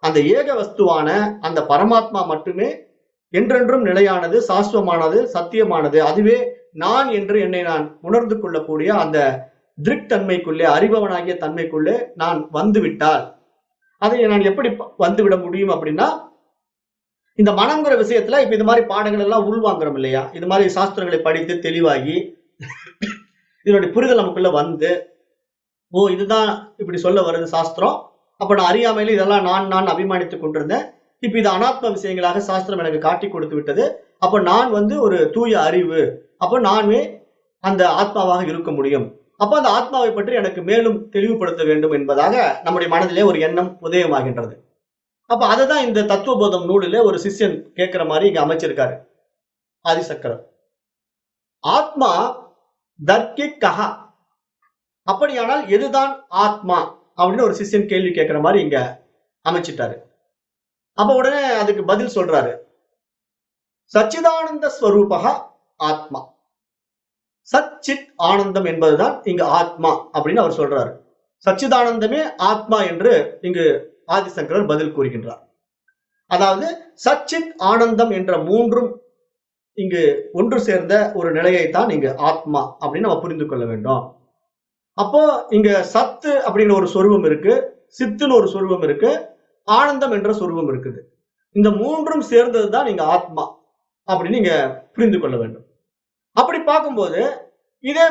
அந்த ஏக வஸ்துவான அந்த பரமாத்மா மட்டுமே என்றென்றும் நிலையானது, சாஸ்வமானது, சத்தியமானது. அதுவே நான் என்று என்னை நான் உணர்ந்து கொள்ளக்கூடிய அந்த திருத்தன்மைக்குள்ளே, அறிபவனாகிய தன்மைக்குள்ளே நான் வந்துவிட்டால் அதை நான் எப்படி வந்துவிட முடியும் அப்படின்னா, இந்த மனம்ங்கிற விஷயத்துல இப்ப இது மாதிரி பாடங்கள் எல்லாம் உள்வாங்குறோம் இல்லையா? இது மாதிரி சாஸ்திரங்களை படித்து தெளிவாகி இதனுடைய புரிதல் நமக்குள்ள வந்து, ஓ இதுதான் இப்படி சொல்ல வருது சாஸ்திரம். அப்ப நான் அறியாமையில இதெல்லாம் நான் அபிமானித்துக் கொண்டிருந்தேன். இப்ப இது அனாத்ம விஷயங்களாக சாஸ்திரம் எனக்கு காட்டி கொடுத்து விட்டது. அப்ப நான் ஒரு தூய அறிவு, அப்ப நானே அந்த ஆத்மாவாக இருக்க முடியும். அப்ப அந்த ஆத்மாவை பற்றி எனக்கு மேலும் தெளிவுபடுத்த வேண்டும் என்பதாக நம்முடைய மனதிலே ஒரு எண்ணம் உதயமாகின்றது. அப்ப அதுதான் இந்த தத்துவபோதம் நூலிலே ஒரு சிஷ்யன் கேட்கிற மாதிரி இங்க அமைச்சிருக்காரு ஆதிசக்கரர். ஆத்மா தர்க்கிக்கஹ, அப்படியானால் எதுதான் ஆத்மா அப்படின்னு ஒரு சிஷ்யன் கேள்வி கேட்கிற மாதிரி இங்க அமைச்சிட்டாரு. அப்ப உடனே அதுக்கு பதில் சொல்றாரு, சச்சிதானந்த ஸ்வரூபக ஆத்மா. சச்சித் ஆனந்தம் என்பதுதான் இங்கு ஆத்மா அப்படின்னு அவர் சொல்றாரு. சச்சிதானந்தமே ஆத்மா என்று இங்கு ஆதிசங்கரர் பதில் கூறுகின்றார். அதாவது சச்சித் ஆனந்தம் என்ற மூன்றும் இங்கு ஒன்று சேர்ந்த ஒரு நிலையைத்தான் இங்கு ஆத்மா அப்படின்னு நம்ம புரிந்து கொள்ள வேண்டும். அப்போ இங்க சத்து அப்படின்னு ஒரு சொருவம் இருக்கு, சித்துன்னு ஒரு சொருவம் இருக்கு, ஆனந்தம் என்ற சொருவம் இருக்குது. இந்த மூன்றும் சேர்ந்ததுதான் இங்க ஆத்மா அப்படின்னு நீங்க புரிந்து கொள்ள வேண்டும். அப்படி பார்க்கும்போது இதே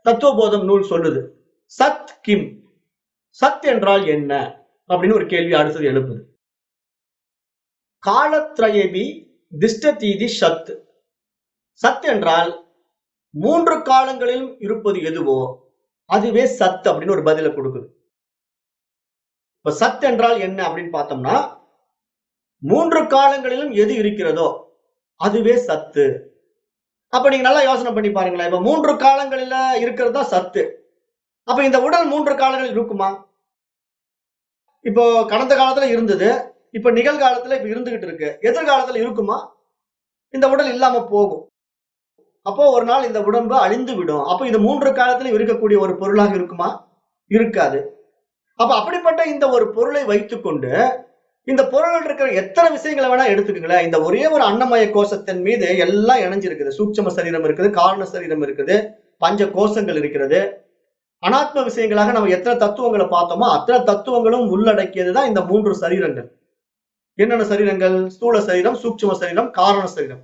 தத்துவபோதம் நூல் சொல்லுது, சத் கிம், சத் என்றால் என்ன அப்படின்னு ஒரு கேள்வி அடுத்தது எழுப்புது. காலத்ரயபி திஷ்டதீதி சத். சத் என்றால் மூன்று காலங்களிலும் இருப்பது எதுவோ அதுவே சத் அப்படின்னு ஒரு பதில கொடுக்குது. இப்ப சத் என்றால் என்ன அப்படின்னு பார்த்தோம்னா, மூன்று காலங்களிலும் எது இருக்கிறதோ அதுவே சத்து. அப்ப நீங்க நல்லா யோசனை பண்ணி பாருங்களேன். இப்ப மூன்று காலங்களில இருக்கிறது தான் சத்து. அப்ப இந்த உடல் மூன்று காலங்களில் இருக்குமா? இப்போ கடந்த காலத்துல இருந்தது, இப்ப நிகழ்காலத்துல இப்ப இருந்துகிட்டு இருக்கு, எதிர்காலத்துல இருக்குமா? இந்த உடல் இல்லாம போகும். அப்போ ஒரு நாள் இந்த உடம்பு அழிந்து விடும். அப்ப இது மூன்று காலத்துல இருக்கக்கூடிய ஒரு பொருளாக இருக்குமா? இருக்காது. அப்ப அப்படிப்பட்ட இந்த ஒரு பொருளை வைத்துக்கொண்டு இந்த பொருள் இருக்கிற எத்தனை விஷயங்களை வேணா எடுத்துக்கங்களேன். இந்த ஒரே ஒரு அன்னமய கோஷத்தின் மீது எல்லாம் இணைஞ்சிருக்குது. சூட்சும சரீரம் இருக்குது, காரண சரீரம் இருக்குது, பஞ்ச கோஷங்கள் இருக்கிறது. அனாத்ம விஷயங்களாக நம்ம எத்தனை தத்துவங்களை பார்த்தோமோ அத்தனை தத்துவங்களும் உள்ளடக்கியதுதான் இந்த மூன்று சரீரங்கள். என்னென்ன சரீரங்கள்? ஸ்தூல சரீரம், சூட்சும சரீரம், காரண சரீரம்.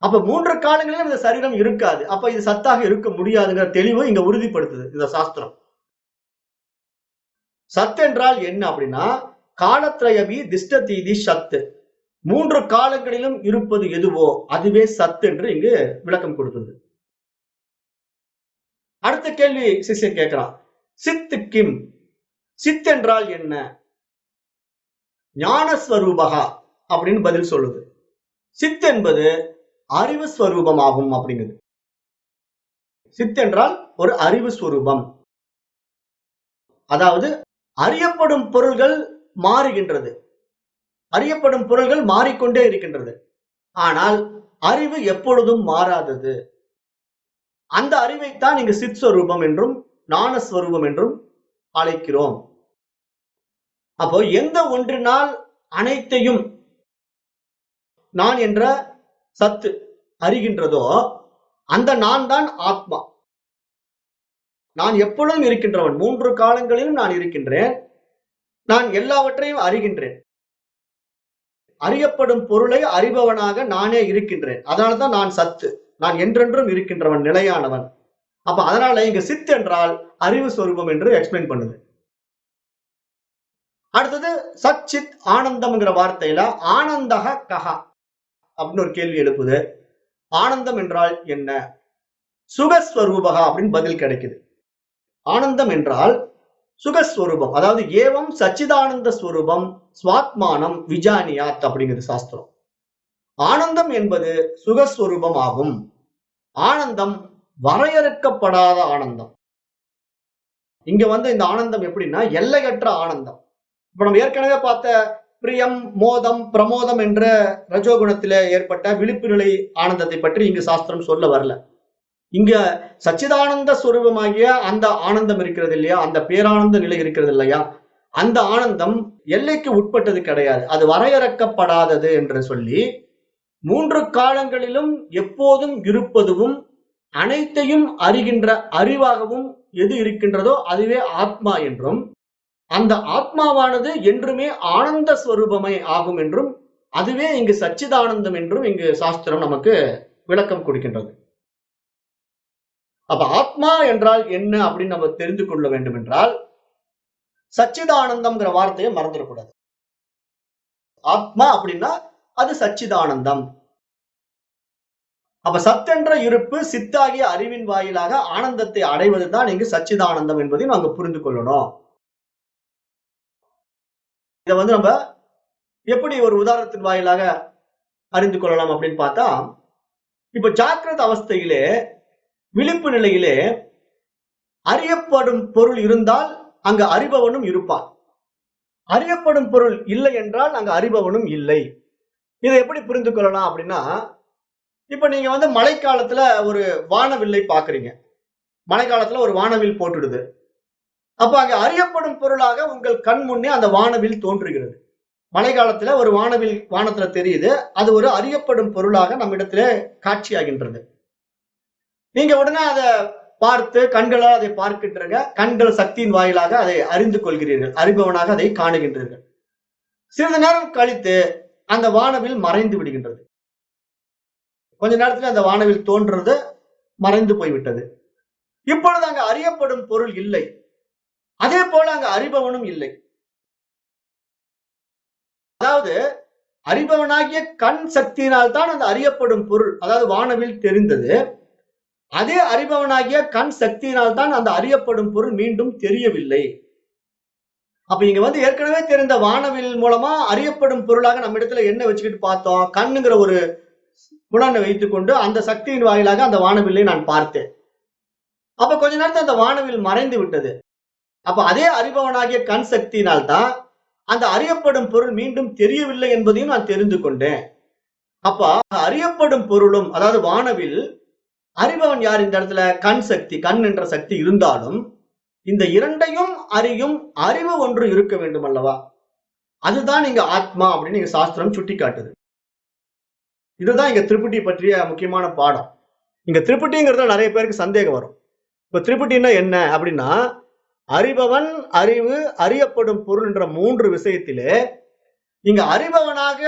அப்ப மூன்று காலங்களிலும் இந்த சரீரம் இருக்காது. அப்ப இது சத்தாக இருக்க முடியாதுங்கிற தெளிவு இங்க உறுதிப்படுத்துது இந்த சாஸ்திரம். சத் என்றால் என்ன அப்படின்னா, காலத்ரயபி திஷ்டதீதி சத்து. மூன்று காலங்களிலும் இருப்பது எதுவோ அதுவே சத் என்று இங்கு விளக்கம் கொடுத்தது. அடுத்த கேள்வி சிஷ்யன் கேட்கிறான், சித் கிம், சித் என்றால் என்ன? ஞானஸ்வரூபகா அப்படின்னு பதில் சொல்லுது. சித் என்பது அறிவு ஸ்வரூபமாகும் அப்படிங்குது. சித் என்றால் ஒரு அறிவு ஸ்வரூபம். அதாவது அறியப்படும் பொருள்கள் மாறுகின்றது, அறியப்படும் பொருள்கள் மாறிக்கொண்டே இருக்கின்றது. ஆனால் அறிவு எப்பொழுதும் மாறாதது. அந்த அறிவைத்தான் இங்கு சித் ஸ்வரூபம் என்றும் ஞானஸ்வரூபம் என்றும் அழைக்கிறோம். அப்போ எந்த ஒன்றினால் அனைத்தையும் நான் என்ற சத்து அறிகின்றதோ அந்த நான் தான் ஆத்மா. நான் எப்பொழுதும் இருக்கின்றவன், மூன்று காலங்களிலும் நான் இருக்கின்றேன், நான் எல்லாவற்றையும் அறிகின்றேன். அறியப்படும் பொருளை அறிபவனாக நானே இருக்கின்றேன். அதனால்தான் நான் சத்து, நான் என்றென்றும் இருக்கின்றவன், நிலையானவன். அப்ப அதனால இங்க சித் என்றால் அறிவு சொரூபம் என்று எக்ஸ்பிளைன் பண்ணுது. அடுத்தது சச்சித் ஆனந்தம்ங்கிற வார்த்தையில ஆனந்தக கஹா அப்படின்னு ஒரு கேள்வி எழுப்புது. ஆனந்தம் என்றால் என்ன? சுகஸ்வரூபகா அப்படின்னு பதில் கிடைக்குது. ஆனந்தம் என்றால் சுகஸ்வரூபம், அதாவது ஏவம் சச்சிதானந்த ஸ்வரூபம் ஸ்வாத்மானம் விஜானியாத் அப்படிங்கிறது சாஸ்திரம். ஆனந்தம் என்பது சுகஸ்வரூபம் ஆகும். ஆனந்தம் வரையறுக்கப்படாத ஆனந்தம். இங்க இந்த ஆனந்தம் எப்படின்னா எல்லையற்ற ஆனந்தம். இப்ப நம்ம ஏற்கனவே பார்த்த பிரியம், மோதம், பிரமோதம் என்ற ரஜோகுணத்திலே ஏற்பட்ட விழிப்பு நிலை ஆனந்தத்தை பற்றி இங்கு சாஸ்திரம் சொல்ல வரல. இங்க சச்சிதானந்த ஸ்வரூபமாகிய அந்த ஆனந்தம் இருக்கிறது இல்லையா, அந்த பேரானந்த நிலை இருக்கிறது இல்லையா, அந்த ஆனந்தம் எல்லைக்கு உட்பட்டது கிடையாது, அது வரையறுக்கப்படாதது என்று சொல்லி மூன்று காலங்களிலும் எப்போதும் இருப்பதும் அனைத்தையும் அறிகின்ற அறிவாகவும் எது இருக்கின்றதோ அதுவே ஆத்மா என்றும், அந்த ஆத்மாவானது என்றுமே ஆனந்த ஸ்வரூபமே ஆகும் என்றும், அதுவே இங்கு சச்சிதானந்தம் என்றும் இங்கு சாஸ்திரம் நமக்கு விளக்கம் கொடுக்கின்றது. அப்ப ஆத்மா என்றால் என்ன அப்படின்னு நம்ம தெரிந்து கொள்ள வேண்டும் என்றால் சச்சிதானந்தம்ங்கிற வார்த்தையை மறந்துடக்கூடாது. ஆத்மா அப்படின்னா அது சச்சிதானந்தம். அப்ப சத்தென்ற இருப்பு சித்தாகிய அறிவின் வாயிலாக ஆனந்தத்தை அடைவதுதான் இங்கு சச்சிதானந்தம் என்பதையும் நாங்க புரிந்து கொள்ளணும். இதை நம்ம எப்படி ஒரு உதாரணத்தின் வாயிலாக அறிந்து கொள்ளலாம் அப்படின்னு பார்த்தா, இப்ப ஜாக்கிரத அவஸ்தையிலே விழிப்பு நிலையிலே அறியப்படும் பொருள் இருந்தால் அங்கு அறிபவனும் இருப்பான், அறியப்படும் பொருள் இல்லை என்றால் அங்கு அறிபவனும் இல்லை. இதை எப்படி புரிந்து கொள்ளலாம் அப்படின்னா, இப்ப நீங்க வந்து மழைக்காலத்துல ஒரு வானவில்லை பாக்குறீங்க. மழைக்காலத்துல ஒரு வானவில் போட்டுடுது. அப்ப அங்க அறியப்படும் பொருளாக உங்கள் கண் முன்னே அந்த வானவில் தோன்றுகிறது. மழைக்காலத்துல ஒரு வானவில் வானத்துல தெரியுது. அது ஒரு அறியப்படும் பொருளாக நம்மிடத்தில காட்சியாகின்றது. நீங்க உடனே அத பார்த்து கண்களால் அதை பார்க்கின்றீங்க. கண்கள் சக்தியின் வாயிலாக அதை அறிந்து கொள்கிறீர்கள். அறிபவனாக அதை காணுகின்றீர்கள். சிறிது நேரம் கழித்து அந்த வானவில் மறைந்து விடுகின்றது. கொஞ்ச நேரத்துல அந்த வானவில் தோன்றுறது மறைந்து போய்விட்டது. இப்பொழுது அங்க அறியப்படும் பொருள் இல்லை. அதே போல அங்க அறிபவனும் இல்லை. அதாவது அறிபவனாகிய கண் சக்தியினால் தான் அந்த அறியப்படும் பொருள், அதாவது வானவில் தெரிந்தது. அதே அறிபவனாகிய கண் சக்தியினால் தான் அந்த அறியப்படும் பொருள் மீண்டும் தெரியவில்லை. அப்ப இங்க வந்து ஏற்கனவே தெரிந்த வானவில் மூலமா அறியப்படும் பொருளாக நம்ம இடத்துல என்ன வச்சுக்கிட்டு பார்த்தோம்? கண்ணுங்கிற ஒரு புலனை வைத்துக் கொண்டு அந்த சக்தியின் வாயிலாக அந்த வானவில்லை நான் பார்த்தேன். அப்ப கொஞ்ச நேரத்துல அந்த வானவில் மறைந்து விட்டது. அப்ப அதே அறிபவனாகிய கண் சக்தியினால் தான் அந்த அறியப்படும் பொருள் மீண்டும் தெரியவில்லை என்பதையும் நான் தெரிந்து கொண்டேன். அப்ப அறியப்படும் பொருளும், அதாவது வானவில், அறிபவன் யார் இந்த இடத்துல? கண் சக்தி, கண் என்ற சக்தி இருந்தாலும் இந்த இரண்டையும் அறியும் அறிவு ஒன்று இருக்க வேண்டும் அல்லவா? அதுதான் இங்க ஆத்மா அப்படின்னு இங்க சாஸ்திரம் சுட்டி காட்டுது. இதுதான் இங்க திரிபுட்டி பற்றிய முக்கியமான பாடம். இங்க திரிபுட்டிங்கிறதுல நிறைய பேருக்கு சந்தேகம் வரும். இப்ப திரிபுட்டின்னா என்ன அப்படின்னா, அறிபவன், அறிவு, அறியப்படும் பொருள் என்ற 3 விஷயத்திலே இங்க அறிபவனாக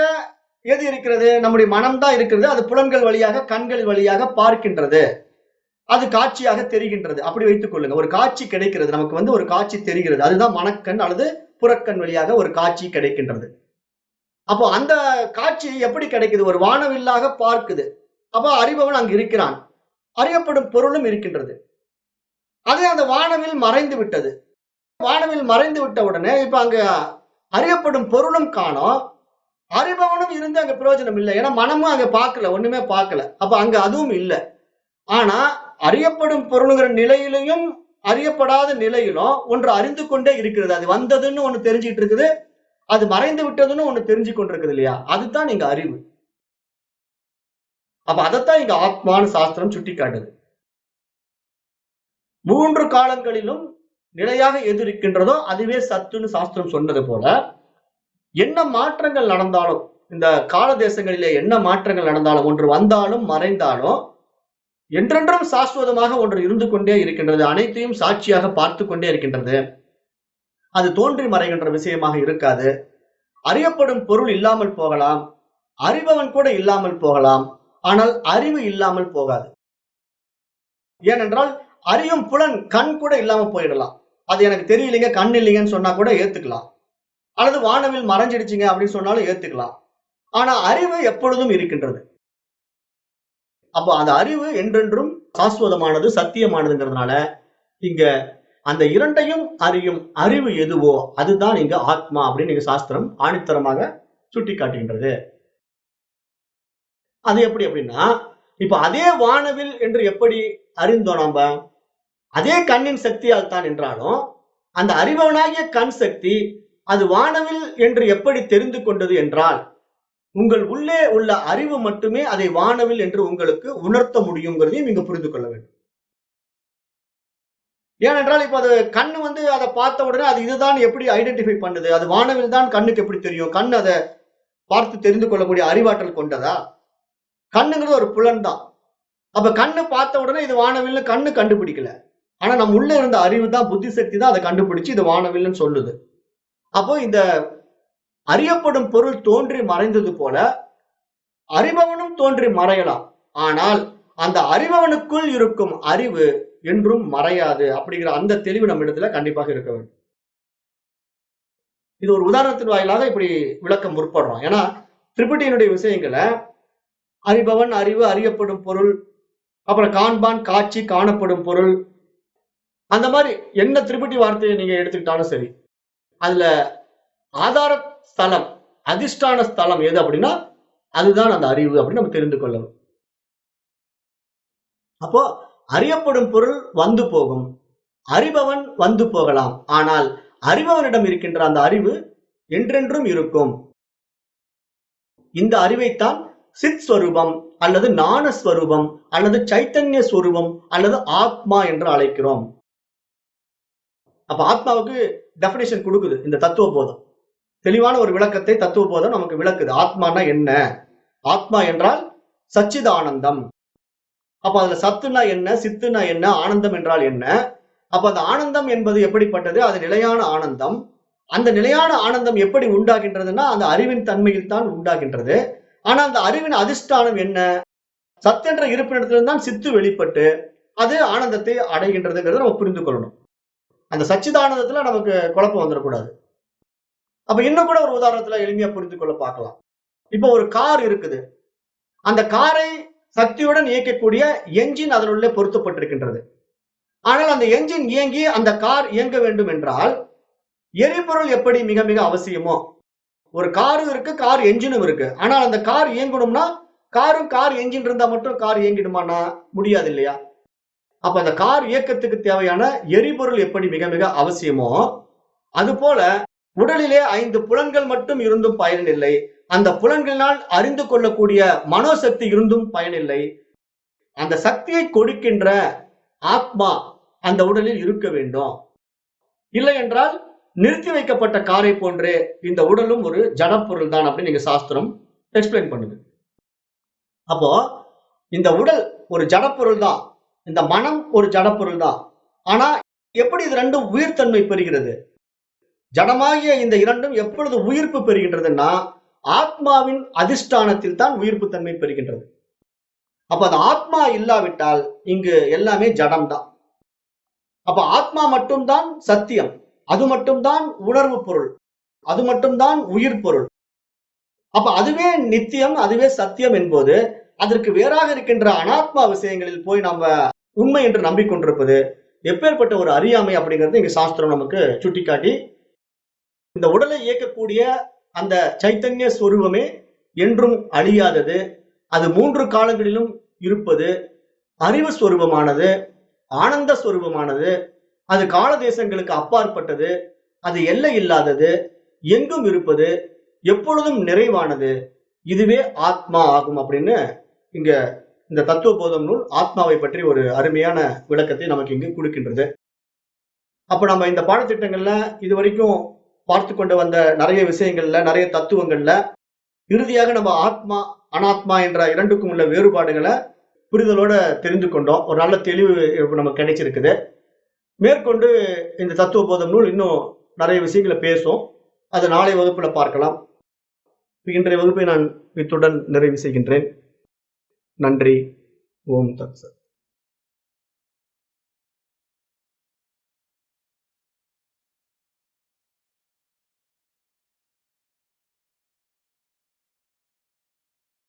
எது இருக்கிறது? நம்முடைய மனம் தான் இருக்கிறது. அது புலன்கள் வழியாக, கண்கள் வழியாக பார்க்கின்றது. அது காட்சியாக தெரிகின்றது. அப்படி வைத்துக் கொள்ளுங்க. ஒரு காட்சி கிடைக்கிறது, நமக்கு வந்து ஒரு காட்சி தெரிகிறது. அதுதான் மனக்கண் அல்லது புறக்கண் வழியாக ஒரு காட்சி கிடைக்கின்றது. அப்போ அந்த காட்சி எப்படி கிடைக்குது? ஒரு வானவில்லாக பார்க்குது. அப்ப அறிபவன் அங்கு இருக்கிறான். அறியப்படும் பொருளும் இருக்கின்றது. அதே அந்த வானவில் மறைந்து விட்டது. வானவில் மறைந்து விட்ட உடனே இப்ப அங்க அறியப்படும் பொருளும் காணோம், அறிபவனும் இருந்து அங்க பிரயோஜனம் இல்லை. ஏன்னா மனமும் அங்க பார்க்கல, ஒண்ணுமே பார்க்கல. அப்ப அங்க அதுவும் இல்லை. ஆனா அறியப்படும் பொருளுங்கிற நிலையிலையும் அறியப்படாத நிலையிலும் ஒன்று அறிந்து கொண்டே இருக்கிறது. அது வந்ததுன்னு ஒண்ணு தெரிஞ்சுட்டு இருக்குது, அது மறைந்து விட்டதுன்னு ஒண்ணு தெரிஞ்சு கொண்டிருக்குது இல்லையா? அதுதான் இங்க அறிவு. அப்ப அதைத்தான் இங்க ஆத்மான்னு சாஸ்திரம் சுட்டி காட்டுது. 3 காலங்களிலும் நிலையாக எது இருக்கின்றதோ அதுவே சத்துன்னு சாஸ்திரம் சொன்னது போல, என்ன மாற்றங்கள் நடந்தாலும், இந்த கால தேசங்களிலே என்ன மாற்றங்கள் நடந்தாலும், ஒன்று வந்தாலும் மறைந்தாலும் என்றென்றும் சாஸ்வதமாக ஒன்று இருந்து கொண்டே இருக்கின்றது. அனைத்தையும் சாட்சியாக பார்த்து கொண்டே இருக்கின்றது. அது தோன்றி மறைகின்ற விஷயமாக இருக்காது. அறியப்படும் பொருள் இல்லாமல் போகலாம், அறிபவன் கூட இல்லாமல் போகலாம், ஆனால் அறிவு இல்லாமல் போகாது. ஏனென்றால் அறியும் புலன், கண் கூட இல்லாம போயிடலாம். அது எனக்கு தெரியலைங்க, கண் இல்லைங்கன்னு சொன்னா கூட ஏத்துக்கலாம். அல்லது வானவில் மறைஞ்சிடுச்சுங்க அப்படின்னு சொன்னாலும் ஏத்துக்கலாம். ஆனா அறிவு எப்பொழுதும் இருக்கின்றது. அப்போ அந்த அறிவு என்றென்றும் சாஸ்வதமானது, சத்தியமானதுங்கிறதுனால இங்க அந்த இரண்டையும் அறியும் அறிவு எதுவோ அதுதான் இங்க ஆத்மா அப்படின்னு இங்க சாஸ்திரம் ஆணித்தரமாக சுட்டி காட்டுகின்றது. அது எப்படி அப்படின்னா, இப்ப அதே வானவில் என்று எப்படி அறிந்தோம் நாம? அதே கண்ணின் சக்தியால் தான் என்றாலும் அந்த அறிபவனாகிய கண் சக்தி அது வானவில் என்று எப்படி தெரிந்து கொண்டது என்றால், உங்கள் உள்ளே உள்ள அறிவு மட்டுமே அதை வானவில் என்று உங்களுக்கு உணர்த்த முடியுங்கிறதையும் நீங்க புரிந்து கொள்ள வேண்டும். ஏனென்றால் இப்ப அது கண்ணு வந்து அதை பார்த்த உடனே அது இதுதான் எப்படி ஐடென்டிஃபை பண்ணுது? அது வானவில் தான் கண்ணுக்கு எப்படி தெரியும்? கண் அதை பார்த்து தெரிந்து கொள்ளக்கூடிய அறிவாற்றல் கொண்டதா? கண்ணுங்கிறது ஒரு புலன் தான். அப்ப கண்ணு பார்த்த உடனே இது வானவில்னு கண்ணு கண்டுபிடிக்கல. ஆனா நம்ம உள்ள இருந்த அறிவு தான், புத்தி சக்தி தான் அதை கண்டுபிடிச்சு இது வானவில்னு சொல்லுது. அப்போ இந்த அறியப்படும் பொருள் தோன்றி மறைந்தது போல அறிபவனும் தோன்றி மறையலாம். ஆனால் அந்த அறிபவனுக்குள் இருக்கும் அறிவு என்றும் மறையாது. அப்படிங்கிற அந்த தெளிவு நம்ம இடத்துல கண்டிப்பாக இருக்க வேண்டும். இது ஒரு உதாரணத்தின் வாயிலாக இப்படி விளக்கம் முற்படுறோம். ஏன்னா திரிபுட்டியினுடைய விஷயங்களை அறிபவன், அறிவு, அறியப்படும் பொருள், அப்புறம் காண்பான், காட்சி, காணப்படும் பொருள், அந்த மாதிரி என்ன திரிபுட்டி வார்த்தையை நீங்க எடுத்துக்கிட்டாலும் சரி, அதுல ஆதார ஸ்தலம், அதிஷ்டான ஸ்தலம் எது அப்படின்னா அதுதான் அந்த அறிவு அப்படின்னு நம்ம தெரிந்து கொள்ளணும். அப்போ அறியப்படும் பொருள் வந்து போகும், அறிபவன் வந்து போகலாம். ஆனால் அறிபவனிடம் இருக்கின்ற அந்த அறிவு என்றென்றும் இருக்கும். இந்த அறிவைத்தான் சித் ஸ்வரூபம், அல்லது ஞானஸ்வரூபம் அல்லது சைத்தன்ய ஸ்வரூபம் அல்லது ஆத்மா என்று அழைக்கிறோம். அப்ப ஆத்மாவுக்கு டெபினிஷன் கொடுக்குது இந்த தத்துவ போதம். தெளிவான ஒரு விளக்கத்தை தத்துவ போதம் நமக்கு விளக்குது. ஆத்மானா என்ன? ஆத்மா என்றால் சச்சிதானந்தம். அப்ப அதுல சத்துனா என்ன, சித்துனா என்ன, ஆனந்தம் என்றால் என்ன? அப்ப அந்த ஆனந்தம் என்பது எப்படிப்பட்டது? அது நிலையான ஆனந்தம். அந்த நிலையான ஆனந்தம் எப்படி உண்டாகின்றதுன்னா அந்த அறிவின் தன்மையில் தான் உண்டாகின்றது. ஆனா அந்த அறிவின் அதிஷ்டானம் என்ன? சத்தென்ற இருப்பிடத்திலிருந்து தான் சித்து வெளிப்பட்டு அது ஆனந்தத்தை அடைகின்றதுங்கிறத நம்ம புரிந்து கொள்ளணும். அந்த சச்சிதானந்தத்துல நமக்கு குழப்பம் வந்துடக்கூடாது. அப்ப இன்னும் கூட ஒரு உதாரணத்துல எளிமையா புரிந்து கொள்ள பார்க்கலாம். இப்ப ஒரு கார் இருக்குது. அந்த காரை சக்தியுடன் இயக்கக்கூடிய என்ஜின் அதனுள்ளே பொருத்தப்பட்டிருக்கின்றது. ஆனால் அந்த என்ஜின் இயங்கி அந்த கார் இயங்க வேண்டும் என்றால் எரிபொருள் எப்படி மிக மிக அவசியமோ, ஒரு காரும் இருக்கு, கார் என்ஜினும் இருக்கு. ஆனால் அந்த கார் இயங்கணும்னா கார் என்ஜின் இருந்தா மட்டும் கார் இயங்கிடுமானா முடியாது இல்லையா? அப்ப அந்த கார் இயக்கத்துக்கு தேவையான எரிபொருள் எப்படி மிக மிக அவசியமோ, அது போல உடலிலே 5 புலன்கள் மட்டும் இருந்தும் பயனில்லை. அந்த புலன்களினால் அறிந்து கொள்ளக்கூடிய மனோசக்தி இருந்தும் பயனில்லை. அந்த சக்தியை கொடுக்கின்ற ஆத்மா அந்த உடலில் இருக்க வேண்டும். இல்லை என்றால் நிறுத்தி வைக்கப்பட்ட காரை போன்றே இந்த உடலும் ஒரு ஜடப்பொருள் தான் அப்படின்னு நீங்க சாஸ்திரம் எக்ஸ்பிளைன் பண்ணுது. அப்போ இந்த உடல் ஒரு ஜடப்பொருள் தான், இந்த மனம் ஒரு ஜடப்பொருள் தான். ஆனா எப்படி இது ரெண்டும் உயிர்த்தன்மை பெறுகிறது? ஜடமாகிய இந்த இரண்டும் எப்பொழுது உயிர்ப்பு பெறுகின்றதுன்னா ஆத்மாவின் அதிஷ்டானத்தில் தான் உயிர்ப்பு தன்மை பெறுகின்றது. அப்ப அந்த ஆத்மா இல்லாவிட்டால் இங்கு எல்லாமே ஜடம் தான். அப்ப ஆத்மா மட்டும்தான் சத்தியம், அது மட்டும்தான் உணர்வு பொருள், அது மட்டும்தான் உயிர் பொருள். அப்ப அதுவே நித்தியம், அதுவே சத்தியம் என்பது அதற்கு வேறாக இருக்கின்ற அனாத்மா விஷயங்களில் போய் நம்ம உண்மை என்று நம்பிக்கொண்டிருப்பது எப்பேற்பட்ட ஒரு அறியாமை அப்படிங்கிறது இங்க சாஸ்திரம் நமக்கு சுட்டிக்காட்டி, இந்த உடலை இயக்கக்கூடிய அந்த சைத்தன்ய ஸ்வரூபமே என்றும் அழியாதது, அது 3 காலங்களிலும் இருப்பது, அறிவு ஸ்வரூபமானது, ஆனந்த ஸ்வரூபமானது, அது கால தேசங்களுக்கு அப்பாற்பட்டது, அது எல்லை இல்லாதது, எங்கும் இருப்பது, எப்பொழுதும் நிறைவானது, இதுவே ஆத்மா ஆகும் அப்படின்னு இங்க இந்த தத்துவ போதம் நூல் ஆத்மாவை பற்றி ஒரு அருமையான விளக்கத்தை நமக்கு இங்கு கொடுக்கின்றது. அப்ப நம்ம இந்த பாடத்திட்டங்கள்ல இதுவரைக்கும் பார்த்து கொண்டு வந்த நிறைய விஷயங்கள்ல, நிறைய தத்துவங்கள்ல இறுதியாக நம்ம ஆத்மா அனாத்மா என்ற இரண்டுக்கும் உள்ள வேறுபாடுகளை புரிதலோட தெரிந்து கொண்டோம். ஒரு நல்ல தெளிவு நமக்கு கிடைச்சிருக்குது. மேற்கொண்டு இந்த தத்துவ போதம் நூல் இன்னும் நிறைய விஷயங்களை பேசும். அதை நாளை வகுப்புல பார்க்கலாம். இன்றைய வகுப்பை நான் இத்துடன் நிறைவு செய்கின்றேன். நன்றி. ஓம் தத் சத்.